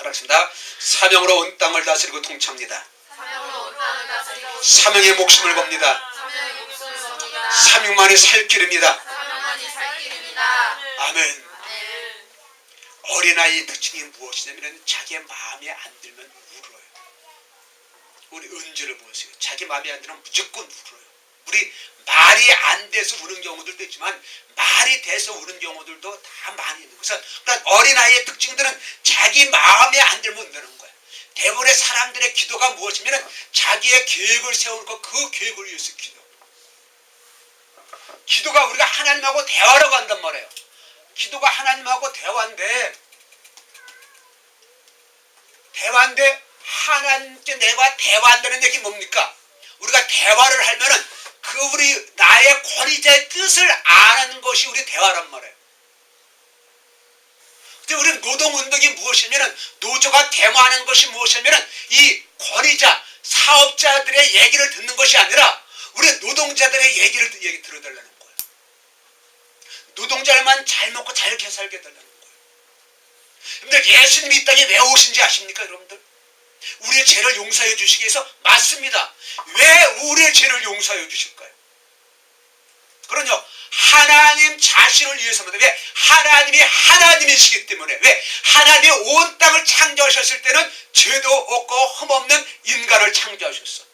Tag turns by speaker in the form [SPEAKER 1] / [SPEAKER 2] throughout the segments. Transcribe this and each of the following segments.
[SPEAKER 1] 따라하겠습니다. 사명으로 온 땅을 다스리고 통치합니다. 사명의 목숨을 겁니다. 사명만이 살 길입니다. 아멘. 어린아이의 특징이 무엇이냐면 자기의 마음에 안 들면 울어요. 우리 은주를 보세요. 자기 마음에 안 들면 무조건 울어요. 우리 말이 안 돼서 우는 경우들도 있지만 말이 돼서 우는 경우들도 다 많이 있는 거예요. 그러니까 어린아이의 특징들은 자기 마음에 안 들면 운다는 거예요. 대부분의 사람들의 기도가 무엇이면 자기의 계획을 세우고 그 계획을 위해서 기도가 우리가 하나님하고 대화라고 한단 말이에요. 기도가 하나님하고 대화인데 하나님께 내가 대화한다는 얘기 뭡니까? 우리가 대화를 하면은 그 우리 나의 권위자의 뜻을 아는 것이 우리 대화란 말이에요. 근데 우리 노동운동이 무엇이냐면 노조가 데모하는 것이 무엇이냐면 이 권위자 사업자들의 얘기를 듣는 것이 아니라 우리 노동자들의 얘기를 들어달라는 거예요. 노동자만 잘 먹고 잘 살게 해달라는 거예요. 여러분들 예수님이 이 땅에 왜 오신지 아십니까 여러분들? 우리의 죄를 용서해 주시기 위해서 맞습니다. 왜 우리의 죄를 용서해 주실까요? 그럼요. 하나님 자신을 위해서입니다. 왜? 하나님이 하나님이시기 때문에. 왜? 하나님이 온 땅을 창조하셨을 때는 죄도 없고 흠없는 인간을 창조하셨어.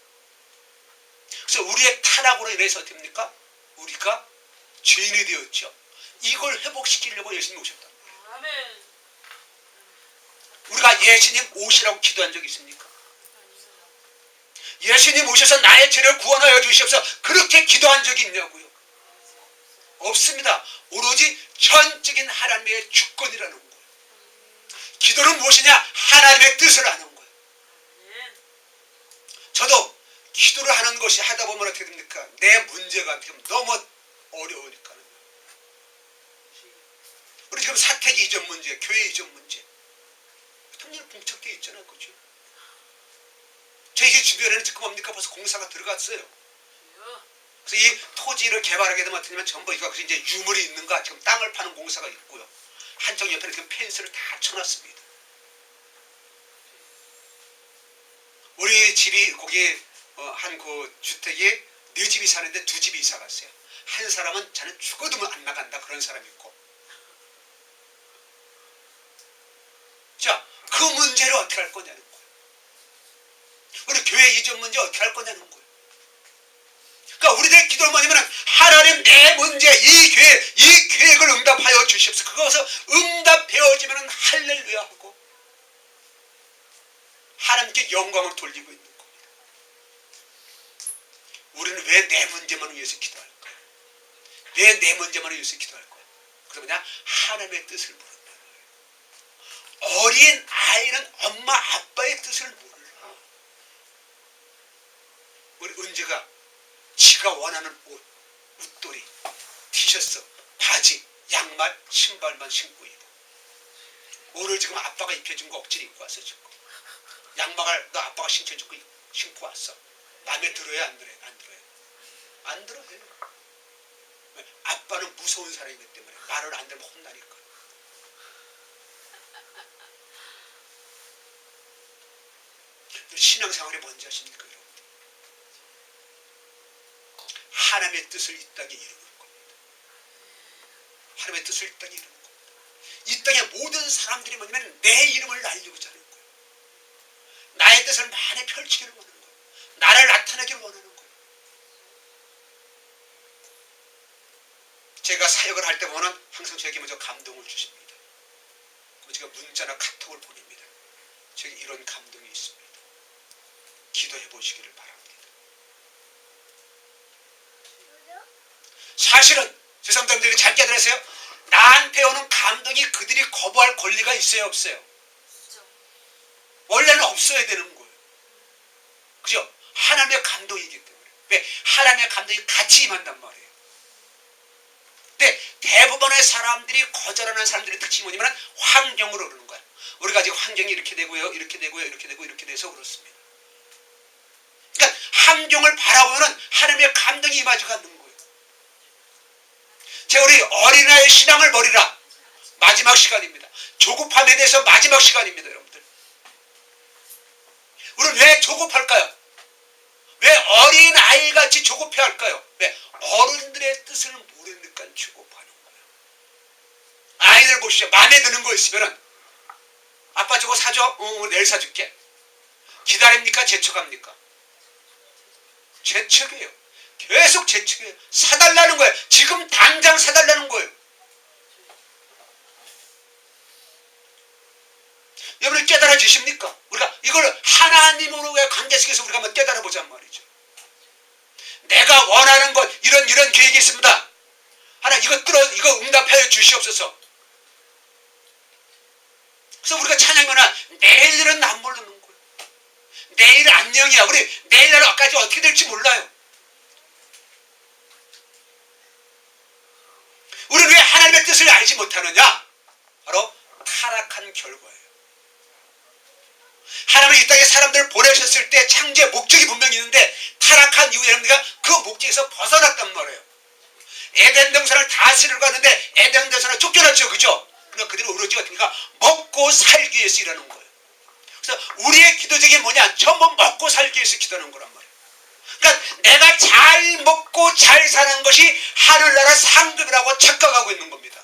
[SPEAKER 1] 그래서 우리의 타락으로 인해서 어떻게 됩니까? 우리가 죄인이 되었죠. 이걸 회복시키려고 예수님이 오셨다. 아멘. 우리가 예수님 오시라고 기도한 적이 있습니까? 예수님 오셔서 나의 죄를 구원하여 주시옵소서 그렇게 기도한 적이 있냐고요? 없습니다. 오로지 전적인 하나님의 주권이라는 거예요. 기도는 무엇이냐? 하나님의 뜻을 아는 거예요. 저도 기도를 하는 것이 하다 보면 어떻게 됩니까? 내 문제가 지금 너무 어려우니까. 우리 지금 사택 이전 문제, 교회 이전 문제 통일 봉착되어 있잖아요. 그죠? 저희 주변에는 지금 뭡니까? 벌써 공사가 들어갔어요. 그래서 이 토지를 개발하게 되면 어떻게 되면 전부 이거 이제 유물이 있는가 지금 땅을 파는 공사가 있고요. 한쪽 옆에는 지금 펜스를 다 쳐놨습니다. 우리 집이 거기 한 그 주택에 4집이 사는데 2집이 이사 갔어요. 한 사람은 자는 죽어도 안 나간다 그런 사람이 있고. 자, 그 문제를 어떻게 할 거냐는 거예요. 우리 교회 이전 문제 어떻게 할 거냐는 거예요. 그러니까 우리들의 기도는 뭐냐면 하나님 내 문제 이 계획을 응답하여 주시옵소서. 그것을 응답되어지면 할렐루야 하고 하나님께 영광을 돌리고 있는 겁니다. 우리는 왜 내 문제만 위해서 기도할까요? 왜 내 문제만 위해서 기도할까요? 그게 뭐냐? 하나님의 뜻을 모른다는 거예요. 어린 아이는 엄마 아빠의 뜻을 몰라. 우리 은재가 지가 원하는 옷, 웃돌이, 티셔츠, 바지, 양말, 신발만 신고 있다. 오늘 지금 아빠가 입혀준 거 억지로 입고 왔어. 지금. 양말을 너 아빠가 신겨주고 신고 왔어. 마음에 들어요? 안 들어요? 안 들어요? 안 들어요. 아빠는 무서운 사람이기 때문에 말을 안 들으면 혼나니까. 신앙생활이 뭔지 아십니까 여러분? 하나님의 뜻을 이 땅에 이루는 겁니다. 하나님의 뜻을 이 땅에 이루는 겁니다. 이 땅의 모든 사람들이 뭐냐면 내 이름을 날리고자 하는 거예요. 나의 뜻을 많이 펼치기를 원하는 거예요. 나를 나타내기를 원하는 거예요. 제가 사역을 할 때 보면 항상 저에게 먼저 감동을 주십니다. 그럼 제가 문자나 카톡을 보냅니다. 저에게 이런 감동이 있습니다. 기도해 보시기를 바랍니다. 사실은 죄송합니다. 잘 깨달으세요. 나한테 오는 감동이 그들이 거부할 권리가 있어요? 없어요? 원래는 없어야 되는 거예요. 그죠? 하나님의 감동이기 때문에. 왜? 하나님의 감동이 같이 임한단 말이에요. 근데 대부분의 사람들이 거절하는 사람들의 특징이 뭐냐면 환경으로 그러는 거예요. 우리가 지금 환경이 이렇게 되고요. 이렇게 되고요. 이렇게 되고 이렇게 돼서 그렇습니다. 그러니까 환경을 바라보면 하나님의 감동이 임하지가 않는 거예요. 자, 우리 어린아이의 신앙을 버리라. 마지막 시간입니다. 조급함에 대해서 마지막 시간입니다. 여러분들. 왜 조급할까요? 왜 어린아이같이 조급해 할까요? 왜? 어른들의 뜻을 모르니까 조급하는 거예요. 아이들 보시죠. 마음에 드는 거 있으면은 아빠 저거 사줘? 내일 사줄게. 기다립니까? 재촉합니까? 재촉이에요. 계속 재촉이에요. 사달라는 거예요. 지금 당장 사달라는 거예요. 여러분 깨달아 주십니까? 우리가 이걸 하나님으로의 관계 속에서 우리가 한번 깨달아 보자는 말이죠. 내가 원하는 것 이런 계획이 있습니다. 하나 이거 응답하여 주시옵소서. 그래서 우리가 찬양하면 내일은 안 모르는 거예요. 내일 안녕이야. 우리 내일까지 어떻게 될지 몰라요. 우리는 왜 하나님의 뜻을 알지 못하느냐? 바로 타락한 결과예요. 하나님은 이 땅에 사람들을 보내셨을 때 창조의 목적이 분명히 있는데 타락한 이후에 우리가 그 목적에서 벗어났단 말이에요. 에덴 동산을 다스리려고 하는데 에덴 동산을 쫓겨났죠. 그죠? 그러나 그들은 오로지 어떻습니까? 먹고 살기 위해서 일하는 거예요. 그래서 우리의 기도적인 뭐냐? 전부 먹고 살기 위해서 기도하는 거란 말이에요. 그러니까 내가 잘 먹고 잘 사는 것이 하늘나라 상급이라고 착각하고 있는 겁니다.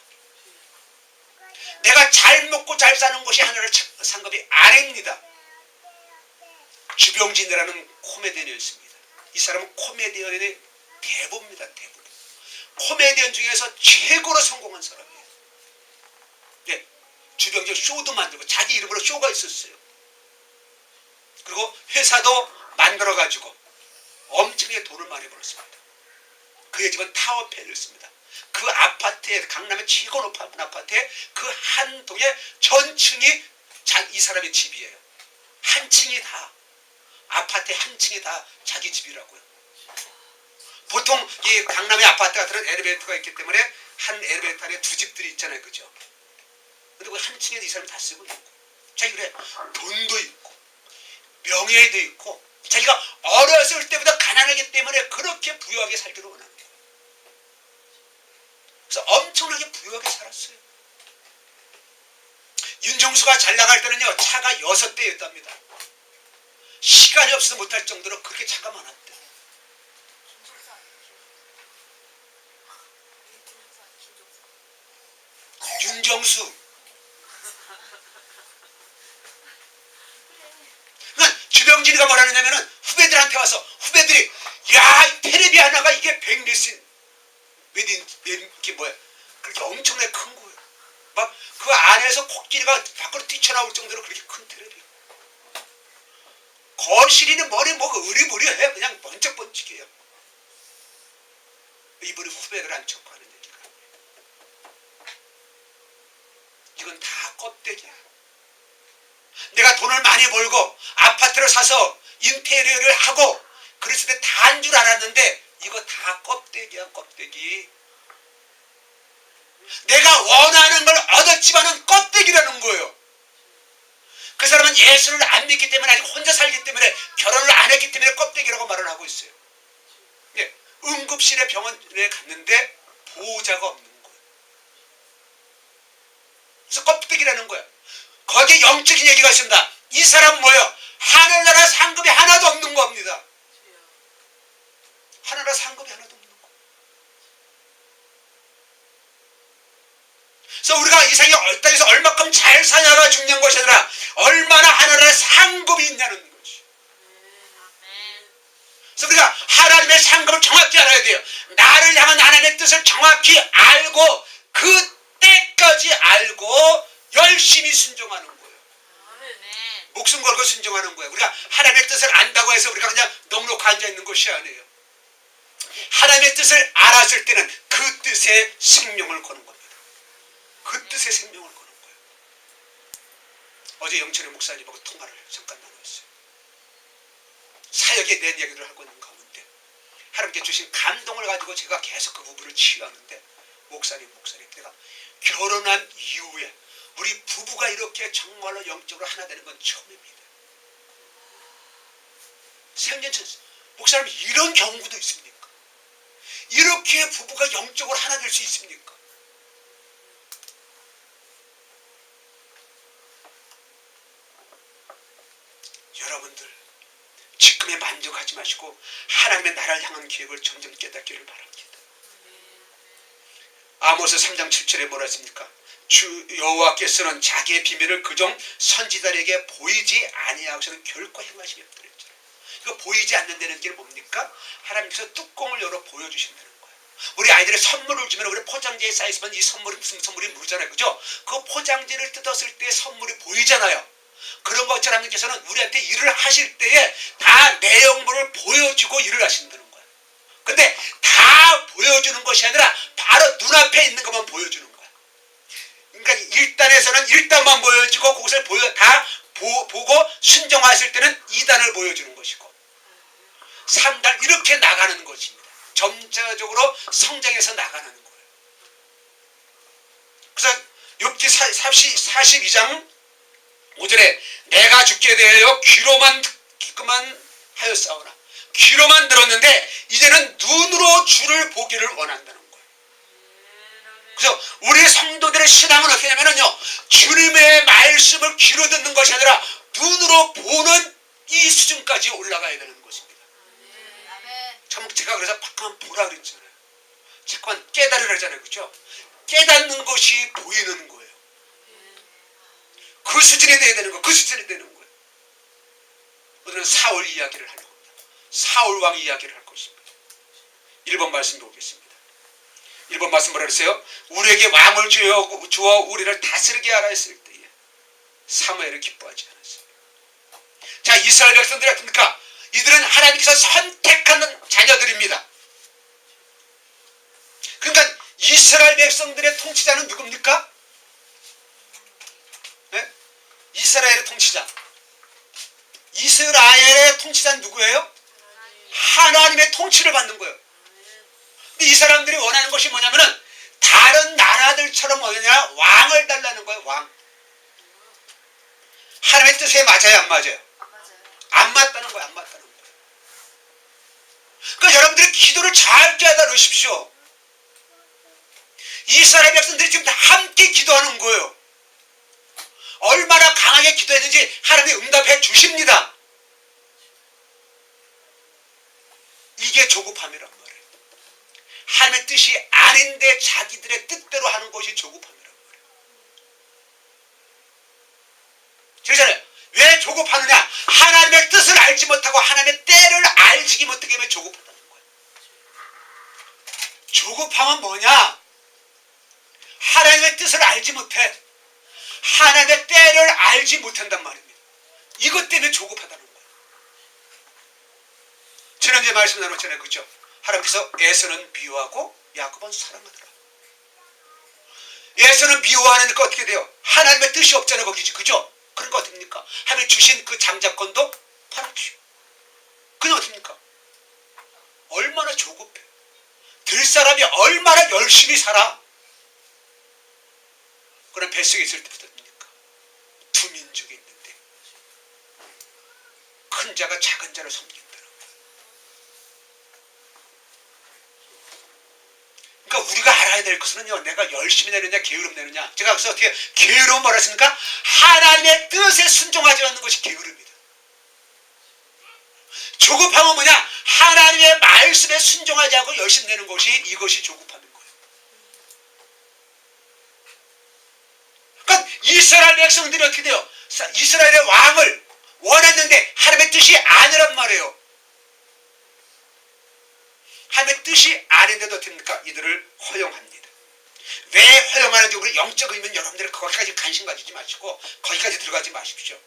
[SPEAKER 1] 내가 잘 먹고 잘 사는 것이 하늘나라 상급이 아닙니다. 주병진이라는 코미디언이었습니다. 이 사람은 코미디언의 대부입니다. 대부. 코미디언 중에서 최고로 성공한 사람이에요. 네, 주병진 쇼도 만들고 자기 이름으로 쇼가 있었어요. 그리고 회사도 만들어가지고 엄청나게 돈을 많이 벌었습니다. 그의 집은 타워펜이었습니다. 그 아파트에 강남의 최고 높은 아파트에 그 한 동에 전층이 이 사람의 집이에요. 한 층이 다 아파트의 한 층이 다 자기 집이라고요. 보통 이 강남의 아파트 같은 엘리베이터가 있기 때문에 한 엘리베이터 안에 두 집들이 있잖아요. 그죠? 근데 그 한 층에 이 사람이 다 쓰고 있고 자기 그래 돈도 있고 명예도 있고 자기가 어렸을 때부터 가난하기 때문에 그렇게 부유하게 살기로 원하는 거예요. 그래서 엄청나게 부유하게 살았어요. 윤정수가 잘 나갈 때는요 차가 6대였답니다. 시간이 없어서 못할 정도로 그렇게 차가 많았대. 윤정수. 그러니까 주병진이가 뭐라 하냐면은 후배들한테 와서 후배들이 야, 이 테레비 하나가 이게 100리슨 이게 뭐야? 그렇게 엄청나게 큰 거예요. 막 그 안에서 코끼리가 밖으로 뛰쳐나올 정도로 그렇게 큰 테레비. 거실이는 머리 뭐가 으리부리해. 그냥 번쩍번쩍해요. 이분이 후배들 안 척하는 얘기가. 이건 다 껍데기야. 내가 돈을 많이 벌고 아파트를 사서 인테리어를 하고 그랬을 때 다 한 줄 알았는데 이거 다 껍데기야. 껍데기. 내가 원하는 걸 얻었지만은 껍데기라는 거예요. 그 사람은 예수를 안 믿기 때문에 아직 혼자 살기 때문에 결혼을 안 했기 때문에 껍데기라고 말을 하고 있어요. 네, 응급실에 병원에 갔는데 보호자가 없는 거예요. 그래서 껍데기라는 거예요. 거기에 영적인 얘기가 있습니다. 이 사람은 뭐예요? 하늘나라 상급이 하나도 없는 겁니다. 하늘나라 상급이 하나도 없는 거. 그래서 우리가 이 땅에서 얼마큼 잘 사냐가 중요한 것이 아니라 얼마나 하늘나라 상급이 있냐는 거지. 그래서 우리가 하나님의 상급을 정확히 알아야 돼요. 나를 향한 하나님의 뜻을 정확히 알고 그때까지 알고 열심히 순종하는 거예요. 목숨 걸고 순종하는 거예요. 우리가 하나님의 뜻을 안다고 해서 우리가 그냥 넉넉히 앉아있는 것이 아니에요. 하나님의 뜻을 알았을 때는 그 뜻에 생명을 거는 겁니다. 그 뜻에 생명을 거는 거예요. 어제 영철의 목사님하고 통화를 잠깐 나눴어요. 사역에 대한 얘기를 하고 있는 가운데 하나님께 주신 감동을 가지고 제가 계속 그 부분을 치유하는데 목사님 내가 결혼한 이후에 우리 부부가 이렇게 정말로 영적으로 하나 되는 건 처음입니다. 생전처럼 목사님 이런 경우도 있습니까? 이렇게 부부가 영적으로 하나 될 수 있습니까? 여러분들 지금에 만족하지 마시고 하나님의 나라를 향한 계획을 점점 깨닫기를 바랍니다. 아모스 3장 7절에 뭐라 했습니까? 주 여호와께서는 자기의 비밀을 그종 선지자들에게 보이지 아니하고서는 결코 행하시겠다 그랬잖아요. 이거 보이지 않는다는 게 뭡니까? 하나님께서 뚜껑을 열어 보여주신다는 거예요. 우리 아이들의 선물을 주면 우리 포장지에 쌓여있으면 이 선물이 무슨 선물이 모르잖아요. 그죠? 그 포장지를 뜯었을 때 선물이 보이잖아요. 그런 것처럼 하나님께서는 우리한테 일을 하실 때에 다 내용물을 보여주고 일을 하신다는 거예요. 근데 다 보여주는 것이 아니라 바로 눈앞에 있는 것만 보여주는 거예요. 그러니까 1단에서는 1단만 보여주고 그것을 보고 순종하실 때는 2단을 보여주는 것이고 3단 이렇게 나가는 것입니다. 점차적으로 성장해서 나가는 거예요. 그래서 욥기 42장 5절에 내가 죽게 되어 귀로만 듣기만 하였사오나 귀로만 들었는데 이제는 눈으로 주를 보기를 원한다는 거예요. 그래서 우리 성도들의 신앙은 어떻게 하냐면요, 주님의 말씀을 귀로 듣는 것이 아니라 눈으로 보는 이 수준까지 올라가야 되는 것입니다. 참 제가 그래서 잠깐 보라 그랬잖아요. 잠깐 깨달으라 그러잖아요. 그렇죠? 깨닫는 것이 보이는 거예요. 그 수준이 돼야 되는 거예요. 그 수준이 되는 거예요. 오늘은 사울 이야기를 하려고 합니다. 사울 왕 이야기를 할 것입니다. 1번 말씀 보겠습니다. 1번 말씀 뭐라 그랬어요? 우리에게 왕을 주어 우리를 다스리게 하라 했을 때에 사무엘을 기뻐하지 않았어요. 자, 이스라엘 백성들이 어떻습니까? 이들은 하나님께서 선택하는 자녀들입니다. 그러니까 이스라엘 백성들의 통치자는 누굽니까? 네? 이스라엘의 통치자. 이스라엘의 통치자는 누구예요? 하나님의 통치를 받는 거예요. 근데 이 사람들이 원하는 것이 뭐냐면은 다른 나라들처럼 뭐냐 왕을 달라는 거예요. 왕. 하나님의 뜻에 맞아요, 안 맞아요? 안 맞다는 거예요. 안 맞다는 거예요. 그러니까 여러분들이 기도를 잘 깨달으십시오. 이스라엘 백성들이 지금 다 함께 기도하는 거예요. 얼마나 강하게 기도했는지 하나님이 응답해 주십니다. 이게 조급함이란 말이에요. 하나님의 뜻이 아닌데 자기들의 뜻대로 하는 것이 조급함이란 말이에요. 그렇잖아요. 왜 조급하느냐? 하나님의 뜻을 알지 못하고 하나님의 때를 알지 못하게 하면 조급하다는 거예요. 조급함은 뭐냐? 하나님의 뜻을 알지 못해. 하나님의 때를 알지 못한단 말입니다. 이것 때문에 조급하다는 거예요. 지난주에 말씀 나눴잖아요. 그죠? 하나님께서 에서는 미워하고 야곱은 사랑하더라. 에서는 미워하니까 어떻게 돼요? 하나님의 뜻이 없잖아요. 거기지. 그죠? 그러니까 어떻습니까? 하나님이 주신 그 장자권도 팔아치워. 그냥 어떻습니까? 얼마나 조급해. 들 사람이 얼마나 열심히 살아. 그런 뱃속에 있을 때부터 어떻습니까? 두 민족이 있는데 큰 자가 작은 자를 섬긴다는 거예요. 그러니까 우리가 알아야 될 것은요, 내가 열심히 내느냐 게으름 내느냐. 제가 그래서 어떻게 게으름 뭐라 했습니까? 하나님의 뜻에 순종하지 않는 것이 게으름이다. 조급함은 뭐냐? 하나님의 말씀에 순종하지 않고 열심히 내는 것이, 이것이 조급함인 거예요. 그러니까 이스라엘 백성들이 어떻게 돼요? 이스라엘의 왕을 원했는데 하나님의 뜻이 아니란 말이에요. 하나님의 뜻이 아닌데도 됩니까? 이들을 허용합니다. 왜 허용하는지 우리 영적 의미는 여러분들은 거기까지 관심 가지지 마시고 거기까지 들어가지 마십시오.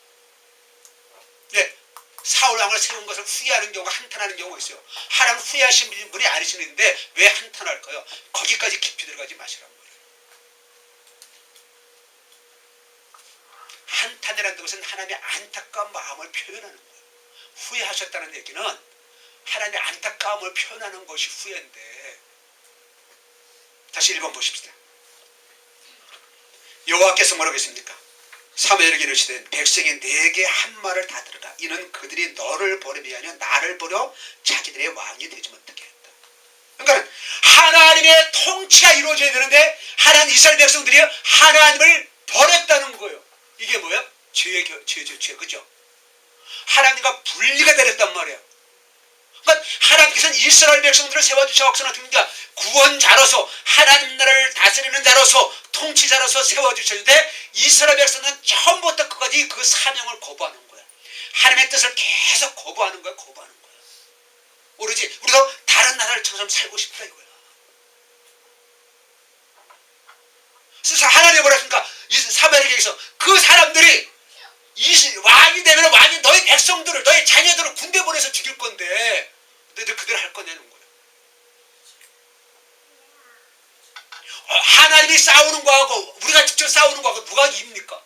[SPEAKER 1] 네, 사울왕을 세운 것을 후회하는 경우가, 한탄하는 경우가 있어요. 하나님 후회하신 분이 아니시는데 왜 한탄할까요? 거기까지 깊이 들어가지 마시란 말이에요. 한탄이라는 것은 하나님의 안타까운 마음을 표현하는 거예요. 후회하셨다는 얘기는 하나님의 안타까움을 표현하는 것이 후회인데, 다시 1번 보십시다. 여호와께서 뭐라고 했습니까? 사무엘에게 이르시되 백성이 내게 한 말을 다 들어가. 이는 그들이 너를 버림이 아니라 나를 버려 자기들의 왕이 되지 못하게 했다. 그러니까 하나님의 통치가 이루어져야 되는데 하나님 이스라엘 백성들이 하나님을 버렸다는 거예요. 이게 뭐야? 죄죠, 죄. 그죠? 하나님과 분리가 되었단 말이에요. 그러니까 하나님께서는 이스라엘 백성들을 세워주셔서 구원자로서 하나님 나라를 다스리는 자로서 통치자로서 세워주셨는데 이스라엘 백성은 처음부터 끝까지 그 사명을 거부하는 거야. 하나님의 뜻을 계속 거부하는 거야. 거부하는 거야. 오로지 우리도 다른 나라처럼 살고 싶다 이거야. 그래서 하나님이 뭐라 했습니까? 사마리아에서 그 사람들이 왕이 되면 왕이 너희 백성들을 너희 자녀들을 군대 보내서 죽일 건데 너희들 그대로 할 거냐는 거예요. 하나님이 싸우는 거하고 우리가 직접 싸우는 거하고 누가 이깁니까?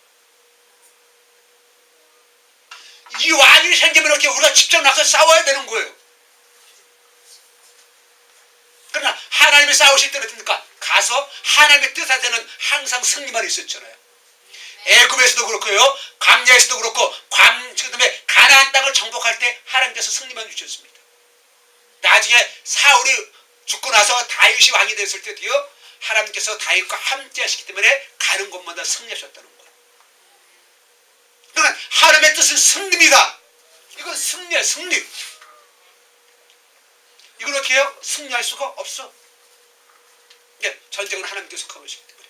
[SPEAKER 1] 이 왕이 생기면 이렇게 우리가 직접 나서 싸워야 되는 거예요. 그러나 하나님이 싸우실 때는 어떻습니까? 가서 하나님의 뜻한테는 항상 승리만 있었잖아요. 애굽에서도 그렇고요. 광야에서도 그렇고 그다음에 가나안 땅을 정복할 때 하나님께서 승리만 주셨습니다. 나중에 사울이 죽고 나서 다윗이 왕이 됐을 때도요. 하나님께서 다윗과 함께 하시기 때문에 가는 곳마다 승리하셨다는 거예요. 그러니까 하나님의 뜻은 승리입니다. 이건 승리야, 승리. 이걸 어떻게 해요? 승리할 수가 없어. 네, 전쟁은 하나님께서 거두시기 때문에.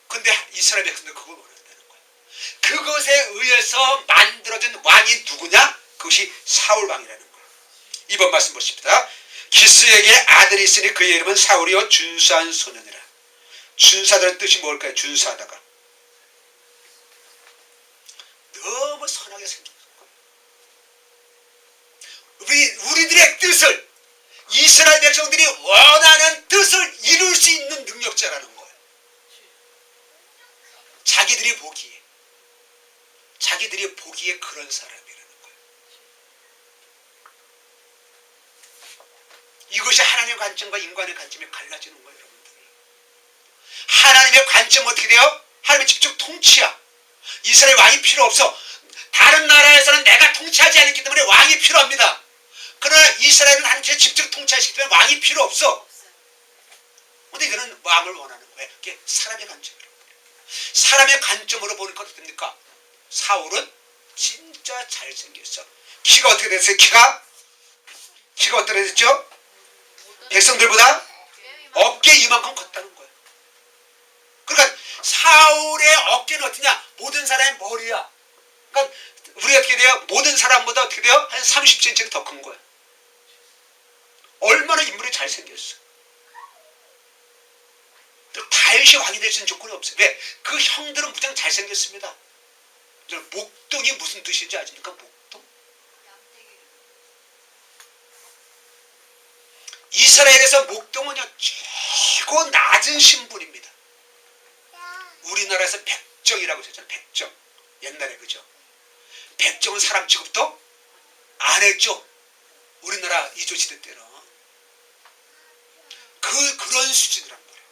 [SPEAKER 1] 근데 이스라엘 백성들 그걸 원한다는 거예요. 그것에 의해서 만들어진 왕이 누구냐? 그것이 사울 왕이라는 거예요. 이번 말씀 보십시다. 기스에게 아들이 있으니 그의 이름은 사울이요 준수한 소년이라. 준수하다는 뜻이 뭘까요? 준수하다가 너무 선하게 생긴 거예요. 우리들의 뜻을 이스라엘 백성들이 원하는 뜻을 이룰 수 있는 능력자라는 거예요. 자기들이 보기에 그런 사람이라는 거예요. 이것이 하나님의 관점과 인간의 관점이 갈라지는 거예요, 여러분들. 하나님의 관점 어떻게 돼요? 하나님의 직접 통치야. 이스라엘 왕이 필요 없어. 다른 나라에서는 내가 통치하지 않기 때문에 왕이 필요합니다. 그러나 이스라엘은 하나님께서 직접 통치하시기 때문에 왕이 필요 없어. 근데 이거는 왕을 원하는 거예요. 이게 사람의 관점이라고. 사람의 관점으로 보니까 어떻게 됩니까? 사울은 진짜 잘생겼어. 키가 어떻게 됐어요? 키가 어떻게 됐죠? 백성들보다 어깨 이만큼 컸다는 거예요. 그러니까 사울의 어깨는 어떠냐? 모든 사람의 머리야. 그러니까 우리 어떻게 돼요? 모든 사람보다 어떻게 돼요? 한 30cm는 더 큰 거예요. 얼마나 인물이 잘생겼어. 다윗이 왕이 될 수 있는 조건이 없어요. 왜? 그 형들은 무장 잘생겼습니다. 목동이 무슨 뜻인지 아십니까? 목동? 이스라엘에서 목동은요 최고 낮은 신분입니다. 우리나라에서 백정이라고 했잖아요. 백정. 옛날에 그죠? 백정은 사람 취급도 안 했죠. 우리나라 이조시대 때는. 그런 수준이란 말이에요.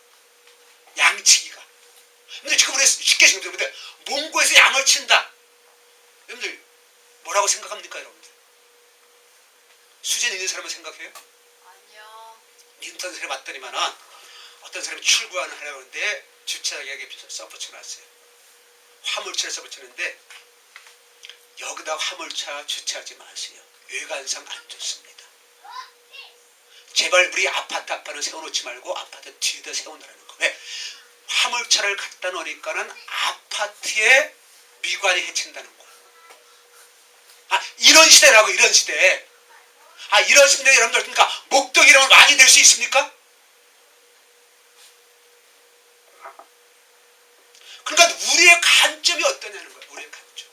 [SPEAKER 1] 양치기가. 근데 지금 우리 쉽게 생각해보면 몽고에서 양을 친다. 여러분들 뭐라고 생각합니까, 여러분들? 수준 있는 사람은 생각해요?
[SPEAKER 2] 아니요.
[SPEAKER 1] 인터넷에 사람이 왔더니만은 어떤 사람이 출구하는 하려고 하는데 주차장에 써붙여놨어요. 화물차를 써붙이는데 여기다가 화물차 주차하지 마세요. 외관상 안 좋습니다. 제발 우리 아파트 앞에는 세워놓지 말고 아파트 뒤에다 세워놓으라는 거. 왜? 화물차를 갖다 놓으니까는 아파트의 미관이 해친다는 거야. 이런 시대라고, 이런 시대. 이런 시대에 여러분들 그러니까 목동이라면 왕이 될 수 있습니까? 그러니까 우리의 관점이 어떠냐는 거예요. 우리의 관점.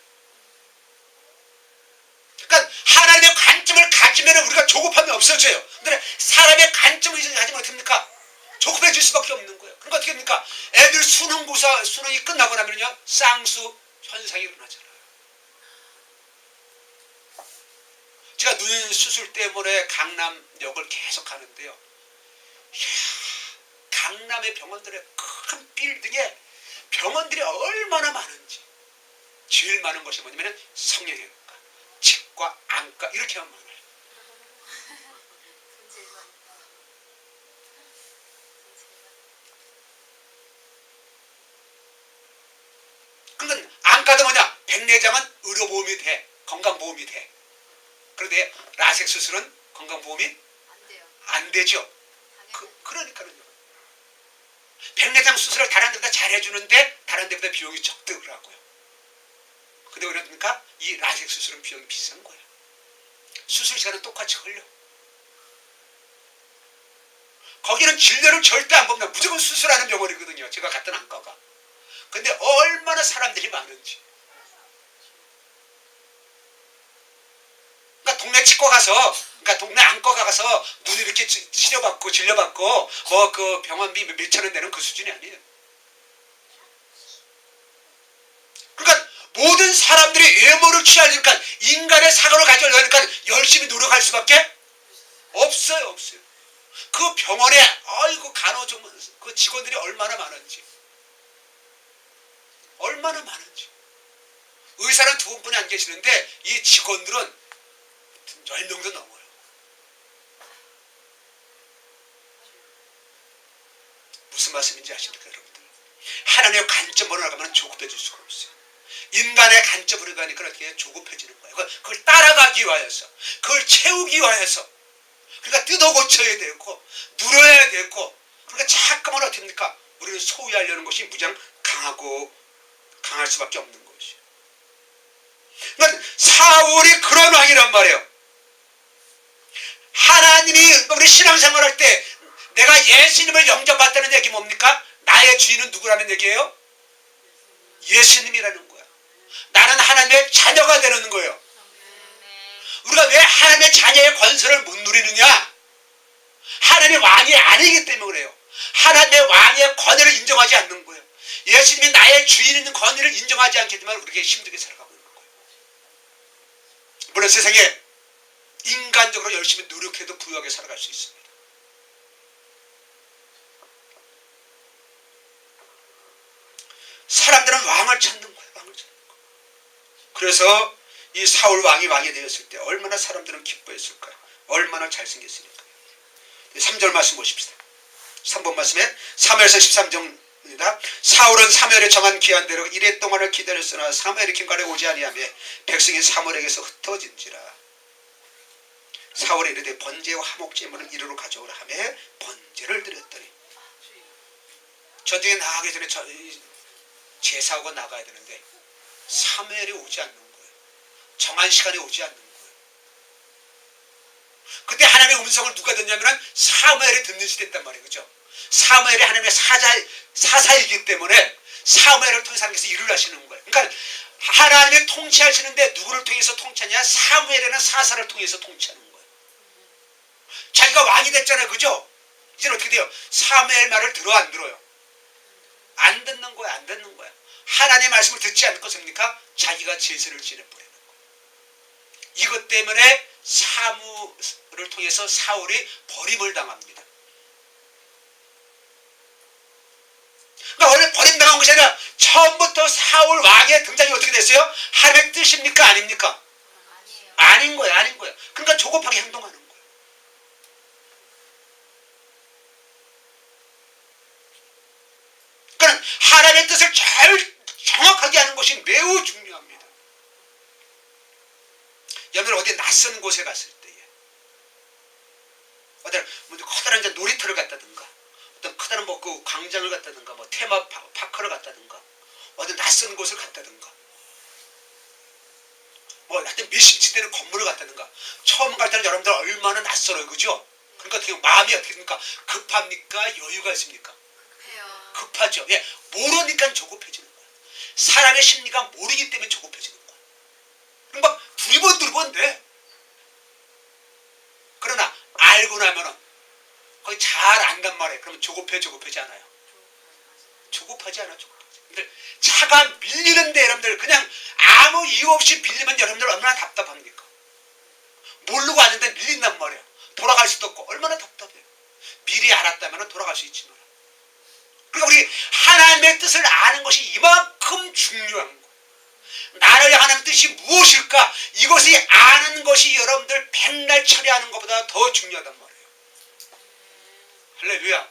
[SPEAKER 1] 그러니까 하나님의 관점을 가지면 우리가 조급함이 없어져요. 근데 사람의 관점을 가지면 어떻게 합니까? 조급해질 수밖에 없는 거예요. 그러니까 어떻게 합니까? 애들 수능이 끝나고 나면요 쌍수 현상이 일어나잖아요. 제가 눈 수술 때문에 강남역을 계속 가는데요. 이야, 강남의 병원들의 큰 빌딩에 병원들이 얼마나 많은지. 제일 많은 것이 뭐냐면 성형외과, 치과, 안과 이렇게만 많아요. 그러니까 안과도 뭐냐? 백내장은 의료보험이 돼. 건강보험이 돼. 그런데 라섹 수술은 건강보험이
[SPEAKER 2] 안 돼요.
[SPEAKER 1] 안 되죠.
[SPEAKER 2] 당연히.
[SPEAKER 1] 그러니까요. 백내장 수술을 다른 데보다 잘해주는데 다른 데보다 비용이 적더라고요. 근데 왜 그럽니까? 이 라섹 수술은 비용이 비싼 거야. 수술 시간은 똑같이 걸려. 거기는 진료를 절대 안 봅니다. 무조건 수술하는 병원이거든요. 제가 갔던 안과가. 근데 얼마나 사람들이 많은지. 그러니까 동네 치과 가서, 그러니까 동네 안과 가서 눈 이렇게 치료받고 진료받고 뭐 그 병원비 몇천 원 내는 그 수준이 아니에요. 그러니까 모든 사람들이 외모를 취하니까 인간의 사고를 가져려니까 열심히 노력할 수밖에 없어요, 없어요. 그 병원에 아이고 간호조무 그 직원들이 얼마나 많은지, 얼마나 많은지. 의사는 두 분이 안 계시는데 이 직원들은 10명도 넘어요. 무슨 말씀인지 아십니까, 여러분들? 하나님의 관점으로 나가면 조급해질 수가 없어요. 인간의 관점으로 가니까 어떻게 조급해지는 거예요. 그걸 따라가기 위하여서, 그걸 채우기 위하여서, 그러니까 뜯어 고쳐야 되고 누려야 되고, 그러니까 자꾸만 어떻게 합니까? 우리는 소유하려는 것이 무장 강할 수밖에 없는 것이에요. 그러니까 사울이 그런 왕이란 말이에요. 하나님이 우리 신앙생활할 때 내가 예수님을 영접받다는 얘기 뭡니까? 나의 주인은 누구라는 얘기예요? 예수님이라는 거야. 나는 하나님의 자녀가 되는 거예요. 우리가 왜 하나님의 자녀의 권세를 못 누리느냐? 하나님의 왕이 아니기 때문에 그래요. 하나님의 왕의 권위를 인정하지 않는 거예요. 예수님이 나의 주인인 권위를 인정하지 않기 때문에 우리가 힘들게 살아가고 있는 거예요. 물론 세상에 인간적으로 열심히 노력해도 부유하게 살아갈 수 있습니다. 사람들은 왕을 찾는 거예요. 왕을 찾는 거예요. 그래서 이 사울 왕이 되었을 때 얼마나 사람들은 기뻐했을까요? 얼마나 잘생겼으니까. 3절 말씀 보십시다. 3번 말씀에 사무엘서 13절입니다. 사울은 사무엘의 정한 기한대로 이래 동안을 기다렸으나 사무엘이 김간에 오지 아니하며 백성이 사무엘에게서 흩어진지라. 사울이 이르되 번제와 화목제물을 이리로 가져오라 하며 번제를 드렸더니, 전쟁에 나가기 전에 제사하고 나가야 되는데 사무엘이 오지 않는 거예요. 정한 시간에 오지 않는 거예요. 그때 하나님의 음성을 누가 듣냐면 사무엘이 듣는 시대였단 말이에요. 그죠? 사무엘이 하나님의 사사이기 때문에 사무엘을 통해서 하나님께서 일을 하시는 거예요. 그러니까 하나님이 통치하시는데 누구를 통해서 통치하냐? 사무엘이라는 사사를 통해서 통치하는 거예요. 자기가 왕이 됐잖아요. 그죠? 이제는 어떻게 돼요? 사무엘 말을 들어 안 들어요? 안 듣는 거야. 안 듣는 거야. 하나님의 말씀을 듣지 않고 섭니까? 자기가 제사를 지내버리는 거예요. 이것 때문에 사무를 통해서 사울이 버림을 당합니다. 그러니까 원래 버림당한 것이 아니라 처음부터 사울 왕의 등장이 어떻게 됐어요? 하나님의 뜻입니까? 아닙니까? 아닌 거예요. 아닌 거예요. 그러니까 조급하게 행동하는 거예요. 그러니까 하나님의 뜻을 잘 정확하게 하는 것이 매우 중요합니다. 여러분 어디 낯선 곳에 갔을 때에 어떤 커다란 놀이터를 갔다든가 어떤 커다란 그 광장을 갔다든가 뭐 테마파크를 갔다든가 어떤 낯선 곳을 갔다든가 뭐 하여튼 몇십지 되는 건물을 갔다든가 처음 갈 때는 여러분들 얼마나 낯설어요. 그죠? 그러니까 어떻게 마음이 어떻게 됩니까? 급합니까? 여유가 있습니까? 급하죠. 예, 모르니까 조급해지는 거예요. 사람의 심리가 모르기 때문에 조급해지는 거예요. 그럼 막 두리번 돼. 그러나 알고 나면은 거의 잘 안단 말이에요. 그러면 조급하지 않아요. 조급하지 않아. 근데 차가 밀리는데 여러분들 그냥 아무 이유 없이 밀리면 여러분들 얼마나 답답합니까? 모르고 왔는데 밀린단 말이에요. 돌아갈 수도 없고 얼마나 답답해요. 미리 알았다면 돌아갈 수 있지만. 그러니까 우리 하나님의 뜻을 아는 것이 이만큼 중요한 거예요. 나를 향하는 뜻이 무엇일까? 이것이 아는 것이 여러분들 백날 처리하는 것보다 더 중요하단 말이에요. 할렐루야.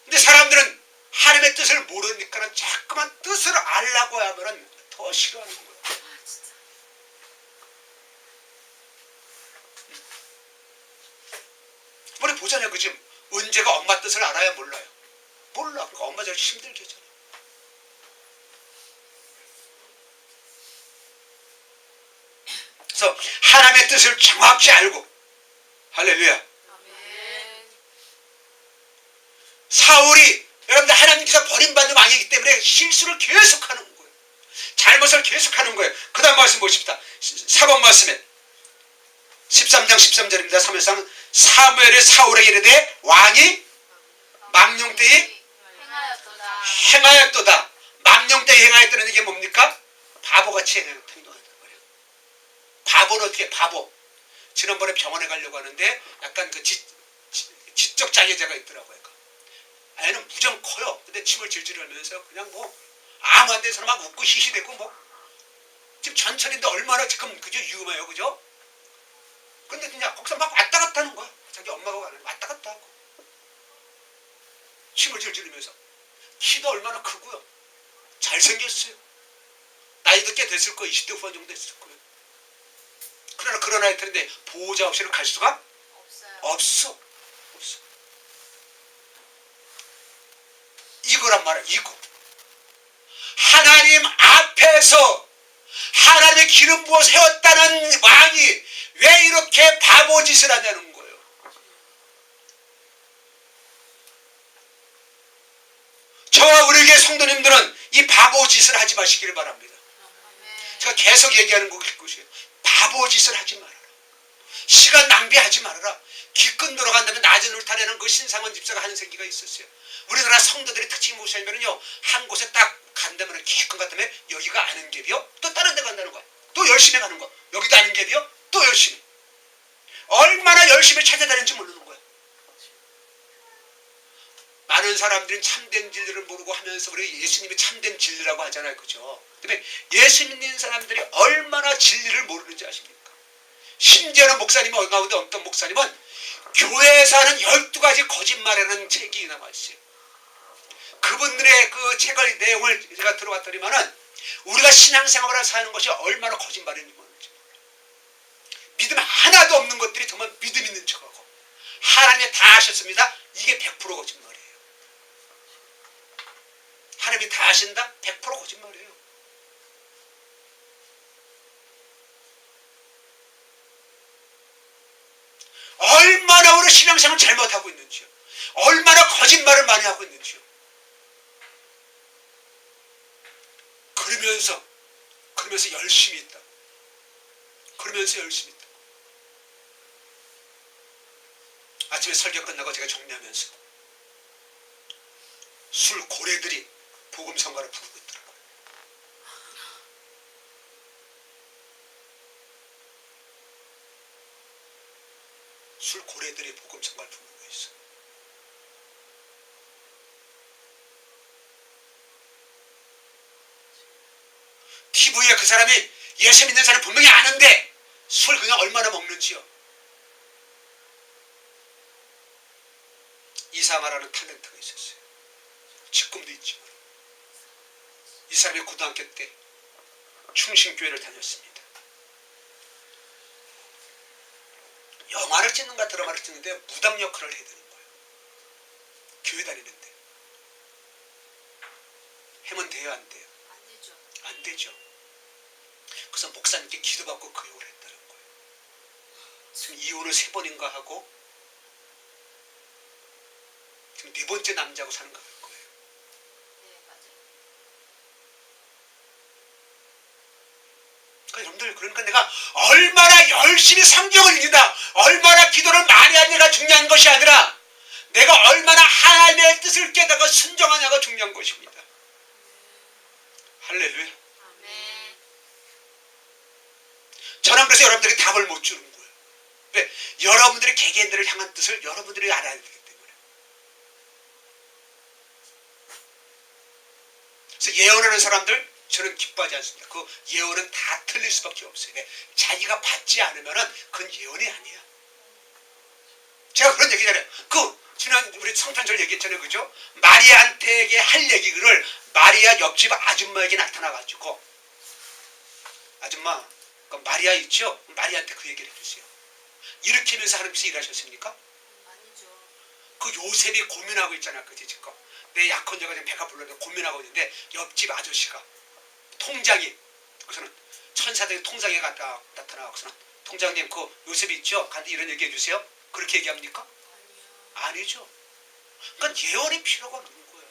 [SPEAKER 1] 근데 사람들은 하나님의 뜻을 모르니까 자꾸만 뜻을 알라고 하면 더 싫어하는 거예요. 우리 보잖아요. 그 지금 은재가 엄마 뜻을 알아야 몰라요. 몰라. 그러니까 엄마 잘 힘들게 하잖아. 그래서 하나님의 뜻을 정확히 알고, 할렐루야. 사울이 여러분들 하나님께서 버림받는 왕이기 때문에 실수를 계속하는 거예요. 잘못을 계속하는 거예요. 그 다음 말씀 보십시다. 4번 말씀에 13장 13절입니다. 사무엘상 사무엘이 사울에게 이르되 왕이 망령 때에 행하였도다. 망령 때에 행하였다는 이게 뭡니까? 바보같이 행동한단 말이에요. 바보는 어떻게 바보. 지난번에 병원에 가려고 하는데 약간 그 지적 장애자가 있더라고요. 애는 무정 커요. 근데 침을 질질 흘리면서 그냥 뭐 아무 안 되는 사람 막 웃고 히히대고 뭐 지금 전철인데 얼마나 지금 그죠 위험해요. 그죠? 근데 그냥 거기서 막 왔다 갔다 하는 거야. 자기 엄마가 가는 왔다 갔다 하고 침을 질질 흘리면서 키도 얼마나 크고요. 잘생겼어요. 나이도 꽤 됐을 거예요. 20대 후반 정도 됐을 거예요. 그러나 그런 아이 텐데 보호자 없이는 갈 수가 없어. 이거란 말이야. 이거 하나님 앞에서 하나님의 기름 부어 세웠다는 왕이 왜 이렇게 바보짓을 하냐는 거예요. 저와 우리 교회 성도님들은 이 바보짓을 하지 마시기를 바랍니다. 제가 계속 얘기하는 것이에요. 바보짓을 하지 말아라. 시간 낭비하지 말아라. 기껏 들어간다면 낮은 울타리는 그 신상원 집사가 하는 생기가 있었어요. 우리나라 성도들이 특징이 무엇이냐면요, 한 곳에 딱 간다면 기껏 갔다면 여기가 아는 갭이요, 또 다른 데 간다는 거야. 또 열심히 가는 거야. 여기도 아는 갭이요, 또 열심히. 얼마나 열심히 찾아다니는지 모르는 거야. 많은 사람들은 참된 진리를 모르고 하면서 우리 예수님이 참된 진리라고 하잖아요. 그죠? 근데 예수 믿는 사람들이 얼마나 진리를 모르는지 아십니까? 심지어는 목사님 가운데 어떤 목사님은 교회에서 하는 12가지 거짓말이라는 책이 나와 있어요. 그분들의 그 책의 내용을 제가 들어봤더니만은 우리가 신앙생활을 사는 것이 얼마나 거짓말인지 모르는지. 믿음 하나도 없는 것들이 정말 믿음 있는 척하고 하나님이 다 하셨습니다. 이게 100% 거짓말이에요. 하나님이 다 하신다? 100% 거짓말이에요. 얼마나 우리 신앙생활을 잘못하고 있는지요. 얼마나 거짓말을 많이 하고 있는지요. 그러면서 열심히 있다. 그러면서 열심히 있다. 아침에 설교 끝나고 제가 정리하면서 술 고래들이 복음 성가를 부르고 있더라고요. 술 고래들이 복음 성가를 부르고 있어. TV에 그 사람이 예수 믿는 사람 분명히 아는데 술 그냥 얼마나 먹는지요. 이상하라는 탤런트가 있었어요. 지금도 있지만 이 사람이 고등학교 때 충신교회를 다녔습니다. 영화를 찍는가 드라마를 찍는데 무당 역할을 해야 되는 거예요. 교회 다니는데. 하면 돼요, 안 돼요? 안 되죠. 그래서 목사님께 기도받고 그 욕을 했다는 거예요. 지금 이혼을 3번인가 하고 지금 4번째 남자하고 사는 거 할 거예요.
[SPEAKER 2] 네, 맞아요.
[SPEAKER 1] 그러니까 여러분들, 그러니까 내가 얼마나 열심히 성경을 읽는다, 얼마나 기도를 많이 하느냐가 중요한 것이 아니라 내가 얼마나 하나님의 뜻을 깨닫고 순종하냐가 중요한 것입니다. 할렐루야.
[SPEAKER 2] 아멘.
[SPEAKER 1] 저는 그래서 여러분들에게 답을 못 주는 거예요. 왜? 여러분들의 개개인들을 향한 뜻을 여러분들이 알아야 되기 때문에. 그래서 예언하는 사람들 저는 기뻐하지 않습니다. 그 예언은 다 틀릴 수밖에 없어요. 왜? 자기가 받지 않으면 그건 예언이 아니야. 제가 그런 얘기잖아요. 지난 우리 성탄절 얘기했잖아요. 그죠? 마리아한테게 할 얘기를 마리아 옆집 아줌마에게 나타나가지고 아줌마, 그 마리아 있죠? 마리아한테 그 얘기를 해주세요. 이렇게 하면서 하나님께서 일하셨습니까?
[SPEAKER 2] 아니죠.
[SPEAKER 1] 그 요셉이 고민하고 있잖아, 그지 지금. 내 약혼자가 지금 배가 불렀는데 고민하고 있는데 옆집 아저씨가 통장이 그래서는 천사들이 통장에 갔다 나타나고서는 통장님 그 요셉이 있죠? 간데 이런 얘기 해주세요. 그렇게 얘기합니까?
[SPEAKER 2] 아니요.
[SPEAKER 1] 아니죠. 그러니까 예언이 필요가 없는 거예요.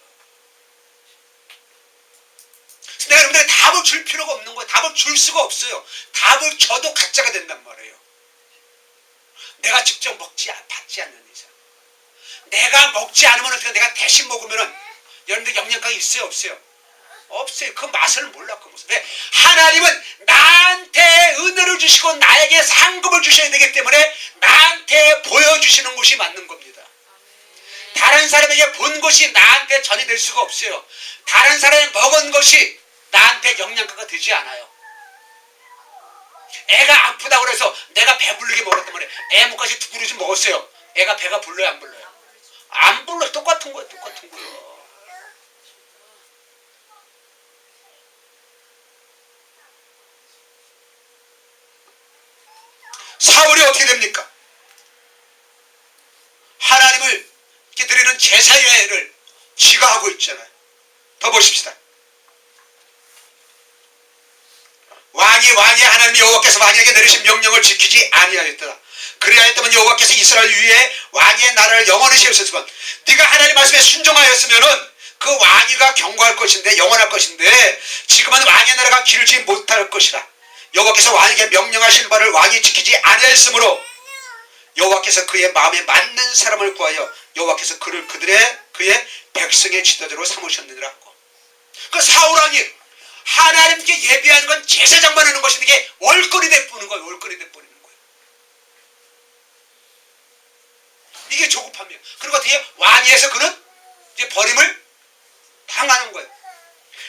[SPEAKER 1] 내가 여러분들에게 답을 줄 필요가 없는 거예요. 답을 줄 수가 없어요. 답을 줘도 가짜가 된단 말이에요. 내가 직접 받지 않는 이상. 내가 먹지 않으면 어떻게 내가 대신 먹으면은 여러분들 영양가가 있어요, 없어요? 없어요. 그 맛을 몰라, 그 모습. 왜? 하나님은 나한테 은혜를 주시고 나에게 상급을 주셔야 되기 때문에 나한테 보여주시는 것이 맞는 겁니다. 다른 사람에게 본 것이 나한테 전이 될 수가 없어요. 다른 사람이 먹은 것이 나한테 영양가가 되지 않아요. 애가 아프다고 해서 내가 배부르게 먹었단 말이에요. 애 목까지 두 그릇 먹었어요. 애가 배가 불러요, 안 불러요? 안 불러. 똑같은 거예요, 똑같은 거예요. 사울이 어떻게 됩니까? 하나님을 이렇게 드리는 제사회를 지가 하고 있잖아요. 더 보십시다. 왕이 하나님 여호와께서 왕에게 내리신 명령을 지키지 아니하였더라. 그리하였다면 여호와께서 이스라엘 위에 왕의 나라를 영원히 세우셨으면 네가 하나님 말씀에 순종하였으면은 그 왕위가 견고할 것인데 영원할 것인데 지금은 왕의 나라가 길지 못할 것이라. 여호와께서 왕에게 명령하신 바를 왕이 지키지 아니하였으므로 여호와께서 그의 마음에 맞는 사람을 구하여 여호와께서 그를 그의 백성의 지도자로 삼으셨느니라 하고. 그 사울 왕이 하나님께 예배하는 건 제사장만 하는 것인데 이게 월거리 돼버리는 거예요. 월거리 돼버리는 거예요. 이게 조급함이에요. 그리고 어떻게 왕위에서 그는 이제 버림을 당하는 거예요.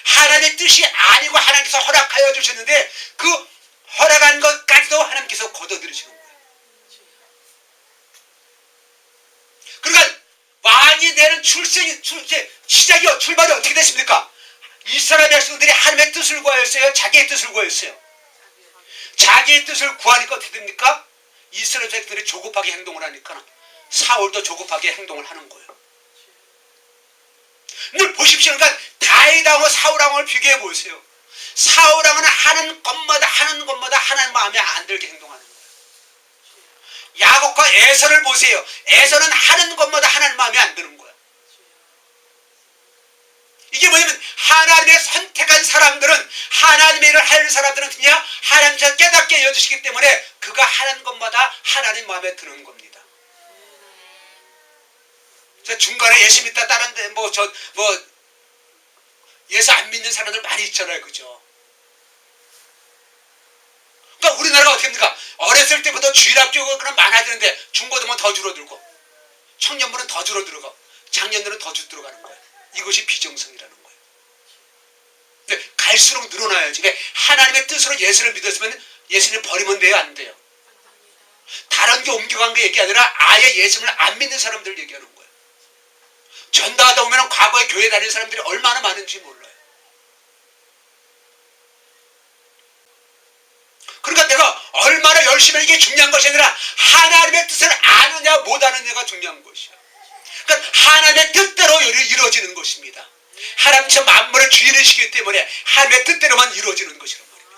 [SPEAKER 1] 하나님의 뜻이 아니고 하나님께서 허락하여 주셨는데 그 허락한 것까지도 하나님께서 걷어들이시는 거예요. 그러니까 왕이 되는 출발이 어떻게 됐습니까? 이스라엘 백성들이 하나님의 뜻을 구하였어요? 자기의 뜻을 구하였어요? 자기의 뜻을 구하니까 어떻게 됩니까? 이스라엘 백성들이 조급하게 행동을 하니까 사울도 조급하게 행동을 하는 거예요. 늘 보십시오. 그러니까 다윗왕과 사울왕을 비교해 보세요. 사울왕은 하는 것마다 하나님 마음에 안 들게 행동하는 거예요. 야곱과 에서를 보세요. 에서는 하는 것마다 하나님 마음에 안 드는 거예요. 이게 뭐냐면 하나님의 선택한 사람들은 하나님의 일을 할 사람들은 그냥 하나님께서 깨닫게 여주시기 때문에 그가 하는 것마다 하나님 마음에 드는 겁니다. 저 중간에 예수 믿다 다른 데 예수 안 믿는 사람들 많이 있잖아요. 그죠? 그러니까 우리나라가 어떻게 합니까? 어렸을 때부터 주일학교가 그럼 많아지는데 중고등은 더 줄어들고 청년부는 더 줄어들고 장년들은 더 들어가는 거예요. 이것이 비정상이라는 거예요. 근데 갈수록 늘어나야지. 왜? 하나님의 뜻으로 예수를 믿었으면 예수를 버리면 돼요? 안 돼요? 다른 게 옮겨간 게 얘기 아니라 아예 예수를 안 믿는 사람들 얘기하는 거예요. 전도하다 보면 과거에 교회 다니는 사람들이 얼마나 많은지 몰라요. 그러니까 내가 얼마나 열심히 하는 게 중요한 것이 아니라 하나님의 뜻을 아느냐 못 아느냐가 중요한 것이야. 그러니까 하나님의 뜻대로 이루어지는 것입니다. 하나님께서 만물의 주인이시기 때문에 하나님의 뜻대로만 이루어지는 것이란 말입니다.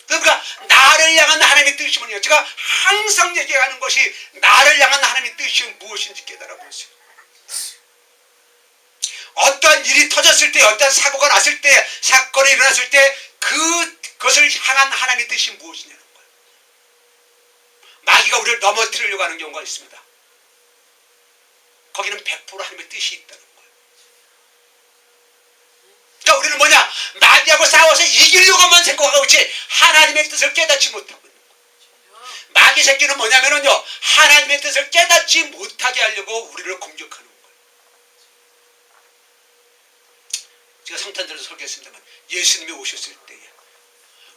[SPEAKER 1] 그러니까 나를 향한 하나님의 뜻이 뭐냐. 제가 항상 얘기하는 것이 나를 향한 하나님의 뜻이 무엇인지 깨달아 보세요. 어떠한 일이 터졌을 때, 어떠한 사고가 났을 때, 사건이 일어났을 때 그것을 향한 하나님의 뜻이 무엇이냐는 거예요. 마귀가 우리를 넘어뜨리려고 하는 경우가 있습니다. 거기는 100% 하나님의 뜻이 있다는 거예요. 그러니까 우리는 뭐냐? 마귀하고 싸워서 이기려고만 생각하고 있지 하나님의 뜻을 깨닫지 못하고 있는 거예요. 마귀 새끼는 뭐냐면요, 하나님의 뜻을 깨닫지 못하게 하려고 우리를 공격하는 거예요. 제가 성탄절에서 설교했습니다만 예수님이 오셨을 때에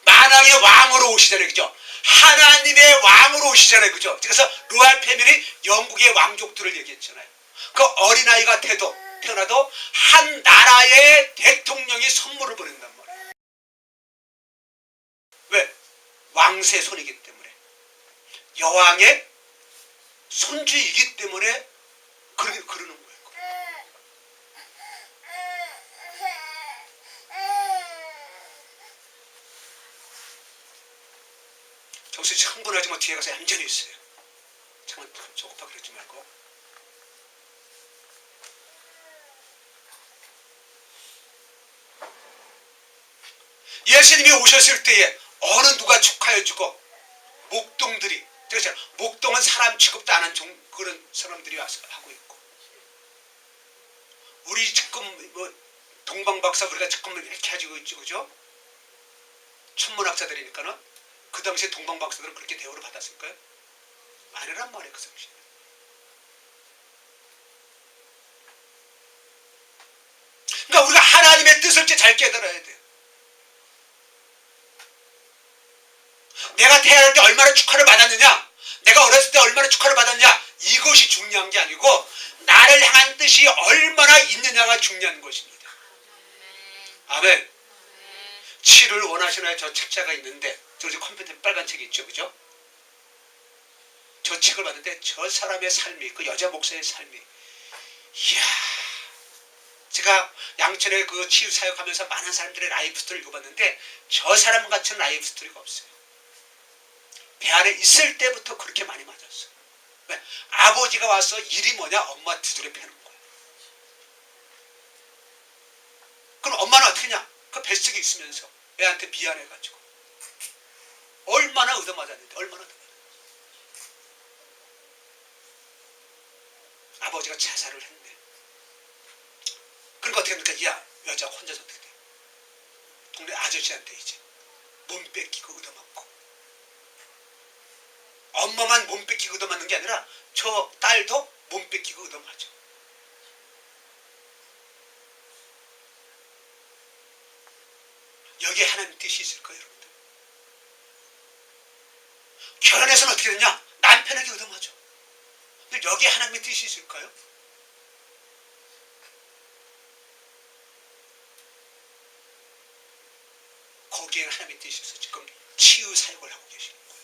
[SPEAKER 1] 만왕의 왕으로 오시잖아요. 그죠? 하나님의 왕으로 오시잖아요. 그죠? 그래서 로얄 패밀리 영국의 왕족들을 얘기했잖아요. 그 어린아이가 태어나도 한 나라의 대통령이 선물을 보낸다. 왕세 손이기 때문에, 여왕의 손주이기 때문에 그러는 거예요. 정신 흥분하지 마. 뒤에 가서 얌전히 있어요. 잠깐 조급하게 그러지 말고. 예수님이 오셨을 때에 어느 누가 축하해주고 목동들이, 제가 목동은 사람 취급도 안 한 그런 사람들이 와서 하고 있고, 우리 지금 뭐 동방박사 우리가 지금 이렇게 가지고 있죠, 그죠? 천문학자들이니까는 그 당시에 동방박사들은 그렇게 대우를 받았을까요? 아니란 말이에요, 그 당시에. 그러니까 우리가 하나님의 뜻을 잘 깨달아야 돼요. 내가 태어날 때 얼마나 축하를 받았느냐, 내가 어렸을 때 얼마나 축하를 받았냐, 이것이 중요한 게 아니고 나를 향한 뜻이 얼마나 있느냐가 중요한 것입니다. 아멘. 치를 원하시나요? 저 책자가 있는데, 저 컴퓨터에 빨간 책이 있죠, 그죠? 저 책을 봤는데 저 사람의 삶이, 그 여자 목사의 삶이, 이야, 제가 양천에 그 치유 사역하면서 많은 사람들의 라이프 스토리를 읽어봤는데 저 사람 같은 라이프 스토리가 없어요. 배 안에 있을 때부터 그렇게 많이 맞았어요. 왜? 아버지가 와서 일이 뭐냐? 엄마 두드려 패는 거예요. 그럼 엄마는 어떻게 하냐? 그 뱃속에 있으면서 애한테 미안해가지고 얼마나 얻어맞았는데, 얼마나 얻어맞았는데. 아버지가 자살을 했네. 그러니까 어떻게 합니까? 야, 여자가 혼자서 어떻게 돼? 동네 아저씨한테 이제 몸 뺏기고 얻어맞고, 엄마만 몸 뺏기고 얻어맞는 게 아니라 저 딸도 몸 뺏기고 얻어맞아. 여기에 하나님 뜻이 있을까요, 여러분들? 결혼해서는 어떻게 되냐? 남편에게 얻어맞아. 근데 여기에 하나님의 뜻이 있을까요? 거기에는 하나님의 뜻이 있어서 지금 치유 사역을 하고 계시는 거예요.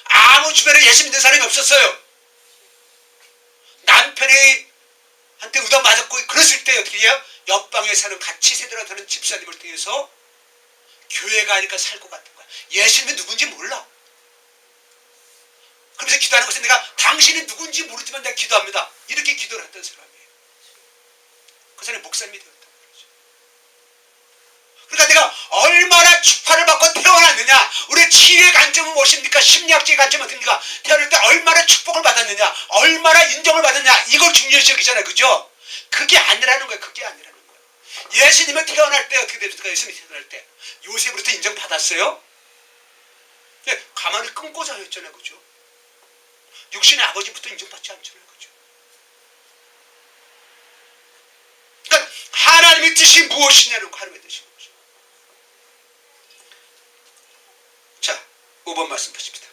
[SPEAKER 1] 아무 주변에 예수 믿는 사람이 없었어요. 남편이 한테 얻어맞았고 그랬을 때 어떻게 해요? 옆방에 사는 같이 세대로 사는 집사님을 통해서 교회가 아니까 살고 갔던 거야. 예수님이 누군지 몰라. 그러면서 기도하는 것은 내가 당신이 누군지 모르지만 내가 기도합니다. 이렇게 기도를 했던 사람이에요. 그 사람이 목사님이 되었단 말이죠. 그러니까 내가 얼마나 축하를 받고 태어났느냐, 우리의 치유의 관점은 무엇입니까? 심리학적인 관점은 어떻습니까? 태어날 때 얼마나 축복을 받았느냐, 얼마나 인정을 받았느냐, 이걸 중요시 여기잖아요, 그죠? 그게 아니라는 거예요. 그게 아니라는 거예요. 예수님은 태어날 때 어떻게 됩니까? 예수님이 태어날 때 요셉으로부터 인정받았어요? 네, 가만히 끊고 자였잖아요, 그죠? 육신의 아버지부터 인정받지 않잖아요, 그죠? 그러니까 하나님의 뜻이 무엇이냐는 거, 하나님의 뜻이 무엇이냐. 자, 5번 말씀 보십니다.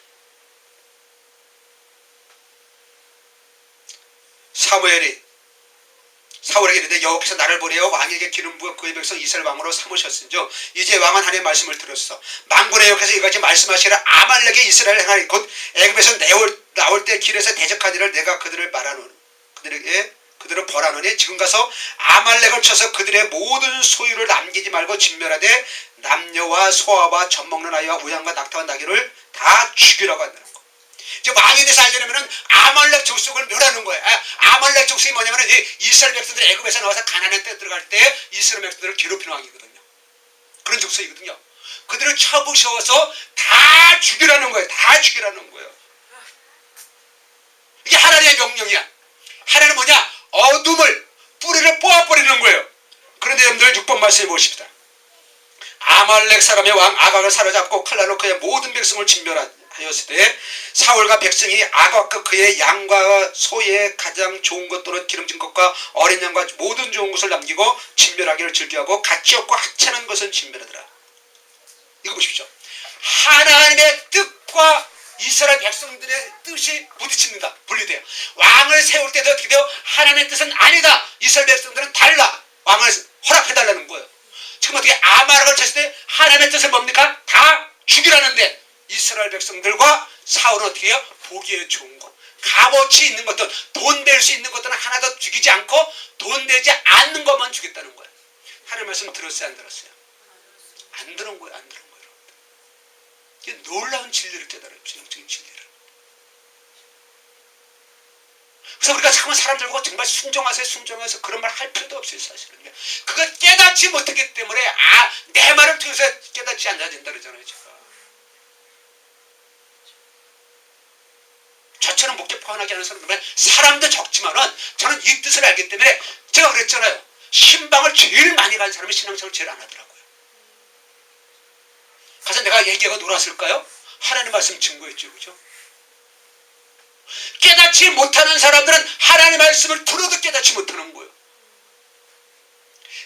[SPEAKER 1] 사무엘에게 이르되 여호와께서 나를 보내어 왕에게 기름 부어 그의 백성 이스라엘 왕으로 삼으셨은즉 이제 왕은 하나님의 말씀을 들었어. 만군의 여호와께서 이같이 말씀하시라. 아말렉의 이스라엘 행하리 곧 애굽에서 나올 때 길에서 대적하니를 내가 그들을 그들을 벌하노니 지금 가서 아말렉을 쳐서 그들의 모든 소유를 남기지 말고 진멸하되 남녀와 소아와 젖먹는 아이와 우양과 낙타와 나귀를 다 죽이라고 한다는 거. 이제 왕에 대해서 알려면 아말렉 족속을 멸하는 거예요. 아말렉 족속이 뭐냐면 이스라엘 백성들이 애굽에서 나와서 가나안 땅에 들어갈 때 이스라엘 백성들을 괴롭히는 왕이거든요. 그런 족속이거든요. 그들을 쳐부셔서 다 죽이라는 거예요. 다 죽이라는 거예요. 이게 하나님의 명령이야. 하나님은 뭐냐? 어둠을, 뿌리를 뽑아버리는 거예요. 그런데 여러분들 6번 말씀해 보십시다. 아말렉 사람의 왕 아각을 사로잡고 칼날로 그의 모든 백성을 진멸하였을 때 사울과 백성이 아각과 그의 양과 소의 가장 좋은 것 또는 기름진 것과 어린 양과 모든 좋은 것을 남기고 진멸하기를 즐겨하고 가치 없고 하찮은 것은 진멸하더라. 이거 보십시오. 하나님의 뜻과 이스라엘 백성들의 뜻이 부딪힙니다. 분리돼요. 왕을 세울 때도 어떻게 돼요? 하나님의 뜻은 아니다. 이스라엘 백성들은 달라. 왕을 허락해달라는 거예요. 지금 어떻게 아말렉을 쳤을 때 하나님의 뜻은 뭡니까? 다 죽이라는데 이스라엘 백성들과 사울은 어떻게 해요? 보기에 좋은 것, 값어치 있는 것들, 돈 될 수 있는 것들은 하나도 죽이지 않고 돈 되지 않는 것만 죽였다는 거예요. 하나님 말씀 들었어요? 안 들었어요? 안 들은 거예요. 안 들은 거예요. 이게 놀라운 진리를 깨달아요. 신앙적인 진리를. 그래서 우리가 잠깐 사람들과 정말 순종하세요, 순종해서 그런 말 할 필요도 없어요, 사실은. 그걸 깨닫지 못했기 때문에, 내 말을 통해서 깨닫지 않아야 된다 그러잖아요, 제가. 저처럼 목회 포함하게 하는 사람들은 사람도 적지만은 저는 이 뜻을 알기 때문에 제가 그랬잖아요. 신방을 제일 많이 간 사람이 신앙생활을 제일 안 하더라고요. 가서 내가 얘기하고 놀았을까요? 하나님 말씀 증거했죠, 그죠? 깨닫지 못하는 사람들은 하나님 말씀을 들어도 깨닫지 못하는 거예요.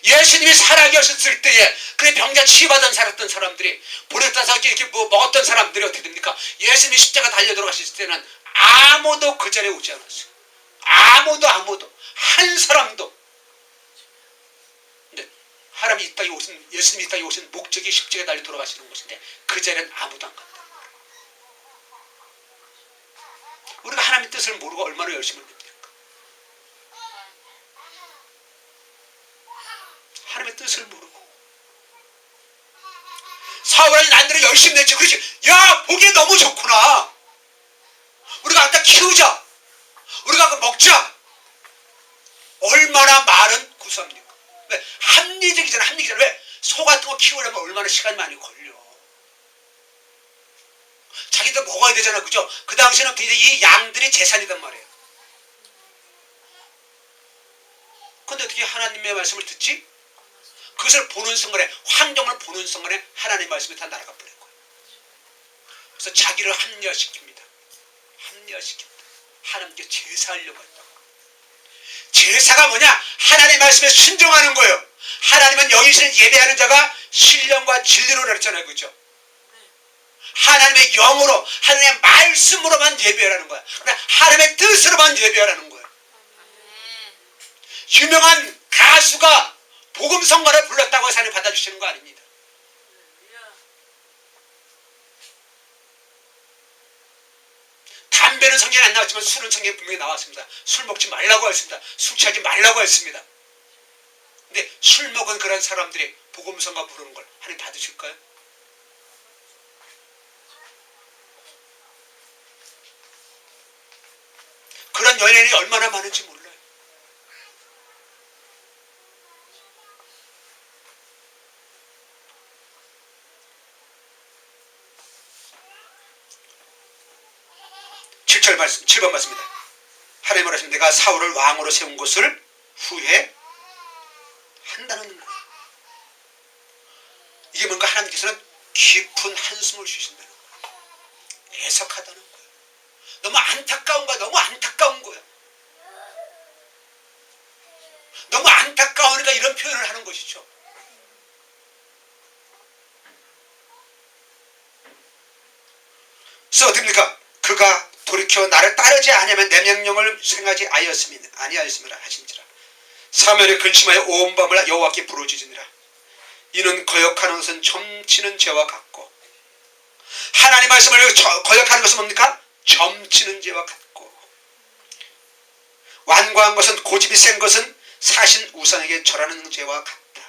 [SPEAKER 1] 예수님이 살아계셨을 때에 그래 병자 치유받은 살았던 사람들이 보냈다서 이렇게 먹었던 사람들이 어떻게 됩니까? 예수님이 십자가 달려 들어가셨을 때는 아무도 그 자리에 오지 않았어요. 아무도 한 사람도. 근데 하나님이 이 땅에 오신, 예수님이 이 땅에 오신 목적이 십자가에 달려 돌아가시는 것인데 그 자리에는 아무도 안 간다. 우리가 하나님의 뜻을 모르고 얼마나 열심히 합니까? 하나님의 뜻을 모르고. 사울이 난대로 열심히 냈죠. 그렇지. 야, 보기에 너무 좋구나. 우리가 갖다 키우자. 우리가 그거 먹자. 얼마나 많은 구사입니까? 왜? 합리적이잖아. 왜? 소 같은 거 키우려면 얼마나 시간이 많이 걸려. 자기도 먹어야 되잖아, 그죠? 그 당시에는 이 양들이 재산이단 말이에요. 근데 어떻게 하나님의 말씀을 듣지? 그것을 보는 순간에, 환경을 보는 순간에 하나님의 말씀이 다 날아가 버린 거예요. 그래서 자기를 합리화시킵니다. 하나님께 제사하려고 했다고. 제사가 뭐냐? 하나님의 말씀에 순종하는 거예요. 하나님은 영이신 예배하는 자가 신령과 진리로 그랬잖아요, 그죠? 하나님의 영으로, 하나님의 말씀으로만 예배하라는 거야. 하나님의 뜻으로만 예배하라는 거야. 유명한 가수가 복음성가를 불렀다고 해서 하나님 받아주시는 거 아닙니다. 담배는 성경에 안 나왔지만 술은 성경에 분명히 나왔습니다. 술 먹지 말라고 했습니다. 술 취하지 말라고 했습니다. 근데 술 먹은 그런 사람들이 복음성가 부르는 걸 하나님 받으실까요? 그런 연예인이 얼마나 많은지 몰라요. 말씀, 7번 말씀입니다. 하나님 말하십니다. 내가 사울을 왕으로 세운 것을 후회한다는 거예요. 이게 뭔가 하나님께서는 깊은 한숨을 쉬신다는 거예요. 애석하다는 거예요. 너무 안타까운 거야. 너무 안타까운 거야. 너무 안타까우니까 이런 표현을 하는 것이죠. 그래서 어떻습니까? 그가 돌이켜 나를 따르지 아니하면 내 명령을 수행하지 아니하였음이라 하신지라. 사면에 근심하여 온 밤을 여호와께 부르짖으니라. 이는 거역하는 것은 점치는 죄와 같고, 하나님 말씀을 거역하는 것은 뭡니까? 점치는 죄와 같고, 완고한 것은, 고집이 센 것은 사신 우상에게 절하는 죄와 같다.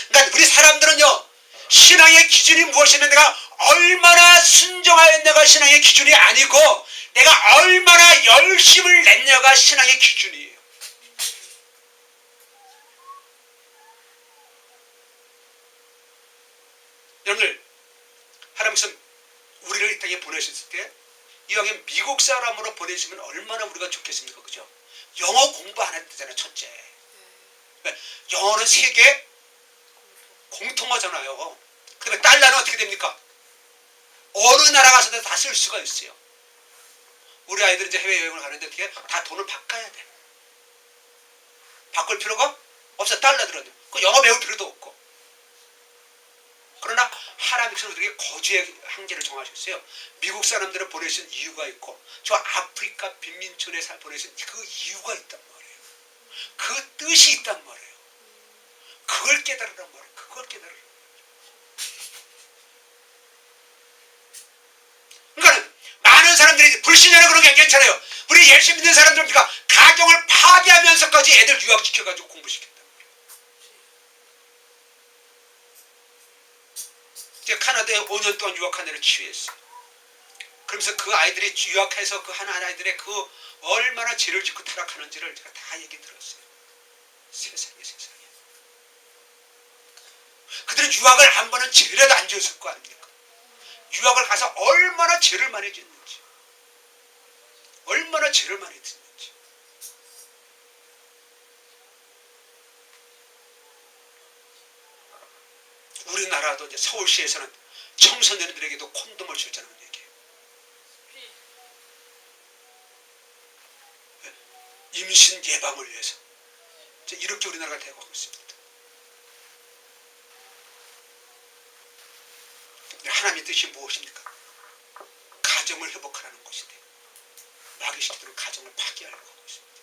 [SPEAKER 1] 그러니까 우리 사람들은요, 신앙의 기준이 무엇이면 내가 얼마나 순종하였냐가 신앙의 기준이 아니고 내가 얼마나 열심을 냈냐가 신앙의 기준이에요. 여러분들, 하나님께서 우리를 이 땅에 보내셨을 때 이왕에 미국 사람으로 보내시면 얼마나 우리가 좋겠습니까? 그죠? 영어 공부 안 했잖아요, 첫째. 영어는 세계 공통어잖아요. 그다음에 달러는 어떻게 됩니까? 어느 나라 가서도 다 쓸 수가 있어요. 우리 아이들은 이제 해외여행을 가는데 어떻게 다 돈을 바꿔야 돼. 바꿀 필요가 없어. 달러들은. 그 영어 배울 필요도 없고. 그러나 하나님께서 우리에게 거주의 한계를 정하셨어요. 미국 사람들을 보내신 이유가 있고, 저 아프리카 빈민촌에 보내신 그 이유가 있단 말이에요. 그 뜻이 있단 말이에요. 그걸 깨달으란 말이에요. 그걸 깨달으란 말이에요. 사람들이 불신자는 그런 게 괜찮아요. 우리 예수 믿는 사람들입니까? 가정을 파괴하면서까지 애들 유학시켜가지고 공부시킨다. 제가 카나다에 5년 동안 유학한 애를 치유했어요. 그러면서 그 아이들이 유학해서 그 하나 아이들의 그 얼마나 죄를 짓고 타락하는지를 제가 다 얘기 들었어요. 세상에. 그들은 유학을 한 번은 죄라도 안 지었을 거 아닙니까? 유학을 가서 얼마나 죄를 많이 짓는지, 얼마나 죄를 많이 짓는지. 우리나라도 이제 서울시에서는 청소년들에게도 콘돔을 주자는 얘기예요. 임신 예방을 위해서. 이렇게 우리나라가 되어가고 있습니다. 하나님의 뜻이 무엇입니까? 가정을 회복하라는 것인데 마귀 시대로 가정을 파괴하려고 하고 있습니다.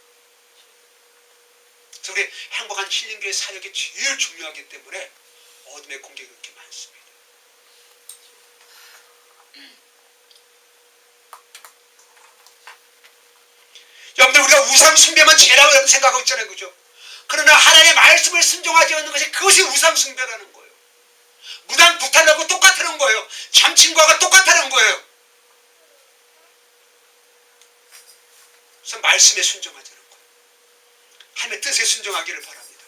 [SPEAKER 1] 그래서 우리 행복한 힐링교회 사역이 제일 중요하기 때문에 어둠의 공격이 그렇게 많습니다. 여러분들 우리가 우상 숭배만 죄라고 생각하고 있잖아요. 그죠? 그러나 하나님의 말씀을 순종하지 않는 것이 그것이 우상 숭배라는 거예요. 무당 부탈하고 똑같다는 거예요. 참친구하고 똑같다는 거예요. 그래서 말씀에 순종하자는 거예요. 하나님의 뜻에 순종하기를 바랍니다.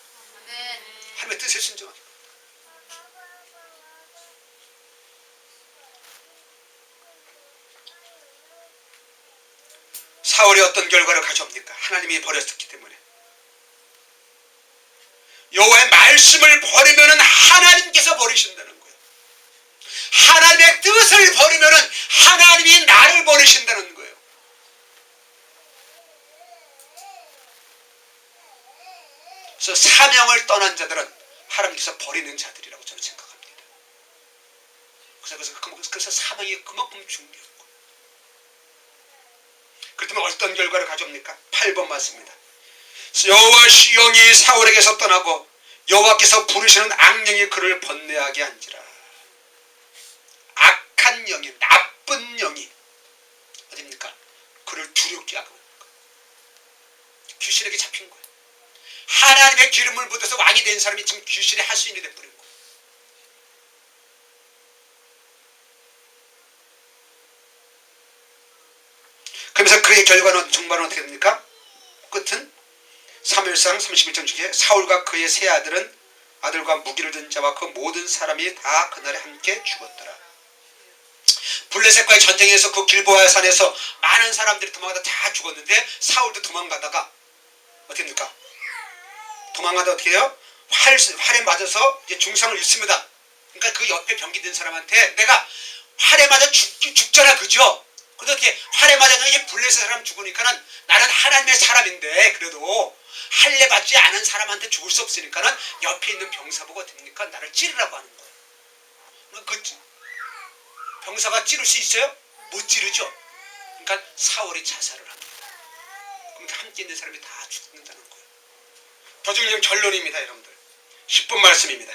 [SPEAKER 1] 하나님의 뜻에 순종하기를 바랍니다. 사울이 어떤 결과를 가져옵니까? 하나님이 버렸기 때문에. 여호와의 말씀을 버리면은 하나님께서 버리신다는 거예요. 하나님의 뜻을 버리면은 하나님이 나를 버리신다는 거예요. 그래서 사명을 떠난 자들은 하나님께서 버리는 자들이라고 저는 생각합니다. 그래서 사명이 그만큼 중요한 거예요. 그렇다면 어떤 결과를 가져옵니까? 8번 맞습니다. 여호와의 영이 사울에게서 떠나고 여호와께서 부르시는 악령이 그를 번뇌하게 한지라. 악한 영이, 나쁜 영이 어딥니까? 그를 두렵게 하고 있는 거예요. 귀신에게 잡힌 거예요. 하나님의 기름을 묻어서 왕이 된 사람이 지금 귀신의 하수인이 돼버린 거예요. 그러면서 그의 결과는 정말은 어떻게 됩니까? 끝은 사무엘상 31장 중에 사울과 그의 세 아들과 무기를 든 자와 그 모든 사람이 다 그날에 함께 죽었더라. 블레셋과의 전쟁에서 그 길보아 산에서 많은 사람들이 도망가다 다 죽었는데 사울도 도망가다가 어떻게 됩니까? 도망가다 어떻게 해요? 활에 맞아서 이제 중상을 입습니다. 그러니까 그 옆에 병기 든 사람한테 내가 활에 맞아 죽잖아, 그죠? 그래서 이렇게 활에 맞아서 이게 블레셋 사람 죽으니까는 나는 하나님의 사람인데 그래도 할례 받지 않은 사람한테 죽을 수 없으니까는 옆에 있는 병사보고 됩니까? 나를 찌르라고 하는 거예요. 그 병사가 찌를 수 있어요? 못 찌르죠. 그러니까 사울이 자살을 합니다. 그러니까 함께 있는 사람이 다 죽는다는 거예요. 더 중요한 결론입니다, 여러분들. 10분 말씀입니다.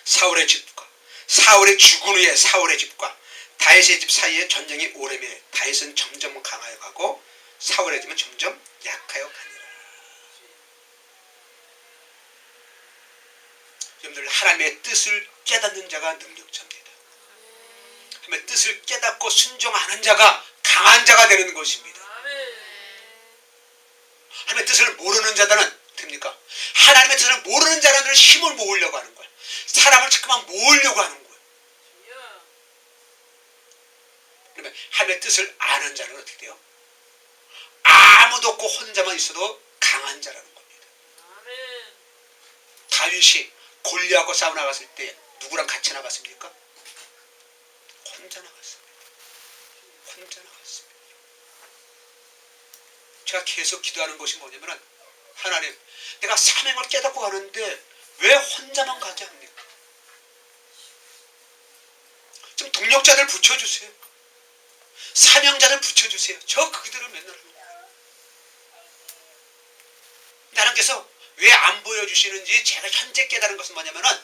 [SPEAKER 1] 사울의 죽은 후에 사울의 집과 다윗의 집 사이에 전쟁이 오래매 다윗은 점점 강하여 가고 사울의 집은 점점 약하여 가니라. 여러분들 하나님의 뜻을 깨닫는 자가 능력자입니다. 하나님의 뜻을 깨닫고 순종하는 자가 강한 자가 되는 것입니다. 하나님의 뜻을 모르는 자들은 됩니까? 하나님의 뜻을 모르는 자들은 힘을 모으려고 하는 거예요. 사람을 자꾸만 모으려고 하는 거예요. 그러면 하나님의 뜻을 아는 자는 어떻게 돼요? 아무도 없고 혼자만 있어도 강한 자라는 겁니다. 다윗이 골리앗하고 싸워 나갔을 때 누구랑 같이 나갔습니까? 혼자 나갔습니다. 혼자 나갔습니다. 제가 계속 기도하는 것이 뭐냐면은 하나님, 내가 사명을 깨닫고 가는데 왜 혼자만 가지 합니까? 좀 동력자들 붙여주세요. 사명자들 붙여주세요. 저 그들을 맨날 하는 거예요. 하나님께서 왜 안 보여주시는지 제가 현재 깨달은 것은 뭐냐면은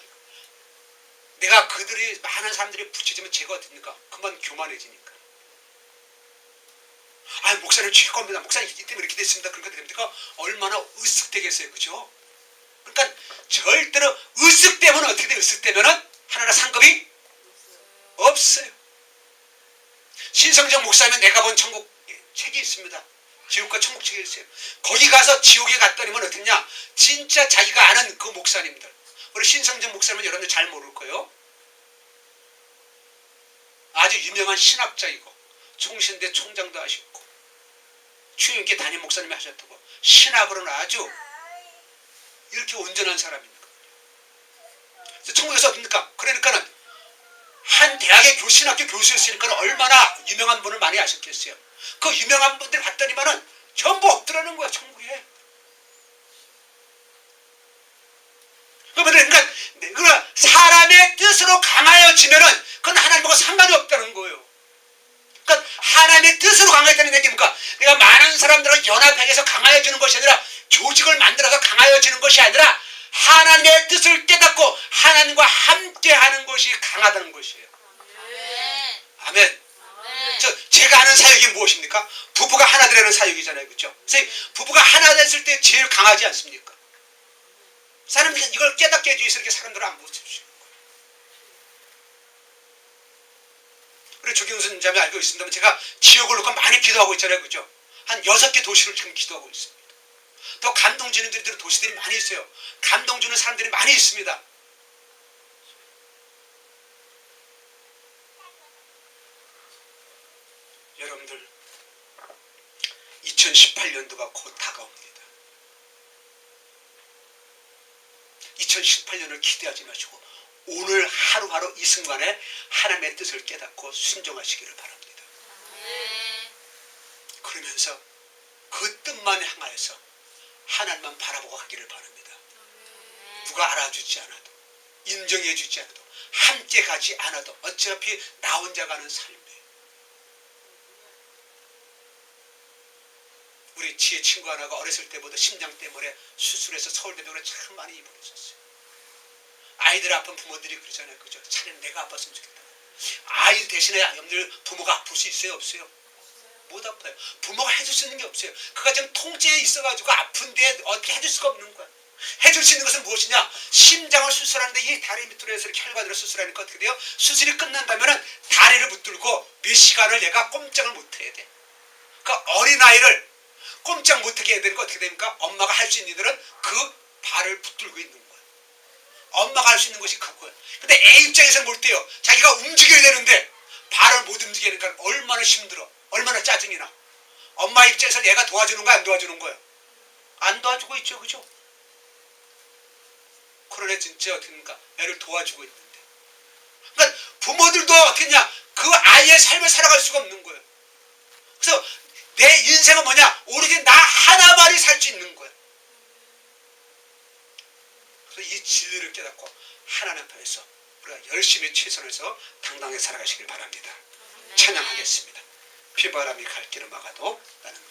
[SPEAKER 1] 내가 그들이 많은 사람들이 붙여지면 제가 어떻습니까? 그만 교만해지니까. 아, 목사님 최고입니다. 목사님 이 때문에 이렇게 됐습니다. 그렇게 됩니까? 얼마나 으쓱되겠어요. 그죠? 그러니까 절대로 으쓱되면 어떻게 돼? 으쓱되면은 하나가 상급이 없어요. 신성정 목사님은 내가 본 천국 책이 있습니다. 지옥과 천국 책이 있어요. 거기 가서 지옥에 갔더니만 어떻냐? 진짜 자기가 아는 그 목사님들. 우리 신성정 목사님은 여러분들 잘 모를 거예요. 아주 유명한 신학자이고 총신대 총장도 하셨고 추임께 담임 목사님이 하셨다고 신학으로는 아주 이렇게 온전한 사람입니다. 그래서 천국에서 어떻습니까? 그러니까는 한 대학의 신학교 교수였으니까 얼마나 유명한 분을 많이 아셨겠어요. 그 유명한 분들 봤더니만은 전부 없더라는 거야, 천국에. 그러니까 사람의 뜻으로 강하여지면은 그건 하나님하고 상관이 없다는 거예요. 그러니까 하나님의 뜻으로 강하였다는 얘기입니까? 내가 많은 사람들과 연합해서 강하여지는 것이 아니라 조직을 만들어서 강하여지는 것이 아니라 하나님의 뜻을 깨닫고 하나님과 함께하는 것이 강하다는 것이에요. 아멘. 제가 하는 사역이 무엇입니까? 부부가 하나 되라는 사역이잖아요. 그렇죠? 부부가 하나 됐을 때 제일 강하지 않습니까? 사람들이 이걸 깨닫게 해주기 위해서 이렇게 사람들을 안 보여주시는 거예요. 우리 조경순 자매 알고 있습니다만 제가 지역을 놓고 많이 기도하고 있잖아요. 그렇죠? 한 6개 도시를 지금 기도하고 있습니다. 더 감동 주는 도시들이 많이 있어요. 감동 주는 사람들이 많이 있습니다. 여러분들 2018년도가 곧 다가옵니다. 2018년을 기대하지 마시고 오늘 하루하루 이 순간에 하나님의 뜻을 깨닫고 순종하시기를 바랍니다. 그러면서 그 뜻만 향하여서 하나님만 바라보고 가기를 바랍니다. 누가 알아주지 않아도 인정해 주지 않아도 함께 가지 않아도 어차피 나 혼자 가는 삶이에요. 우리 지혜 친구 하나가 어렸을 때보다 심장 때문에 수술해서 서울대병원에 참 많이 입원했었어요. 아이들 아픈 부모들이 그러잖아요. 그죠? 차라리 내가 아팠으면 좋겠다. 아이 대신에 여러분들 부모가 아플 수 있어요? 없어요? 못 아파요. 부모가 해줄 수 있는 게 없어요. 그가 지금 통째에 있어가지고 아픈데 어떻게 해줄 수가 없는 거야. 해줄 수 있는 것은 무엇이냐? 심장을 수술하는데 이 다리 밑으로 해서 이렇게 혈관으로 수술하니까 어떻게 돼요? 수술이 끝난다면 다리를 붙들고 몇 시간을 얘가 꼼짝을 못해야 돼. 그 어린아이를 꼼짝 못하게 해야 되니까 어떻게 됩니까? 엄마가 할 수 있는 일은 그 발을 붙들고 있는 거야. 엄마가 할 수 있는 것이 그거야. 근데 애 입장에서는 뭘 때요? 자기가 움직여야 되는데 발을 못 움직이니까 얼마나 힘들어. 얼마나 짜증이 나. 엄마 입장에서 얘가 도와주는 거야? 안 도와주는 거야? 안 도와주고 있죠. 그죠? 그러네 진짜 어떻게 됩니까? 애를 도와주고 있는데. 그러니까 부모들도 어떻게냐? 그 아이의 삶을 살아갈 수가 없는 거예요. 그래서 내 인생은 뭐냐? 오로지 나 하나만이 살 수 있는 거야. 그래서 이 진리를 깨닫고 하나님 편에서 우리가 열심히 최선을 해서 당당하게 살아가시길 바랍니다. 찬양하겠습니다. 비바람이 갈 길을 막아도 나는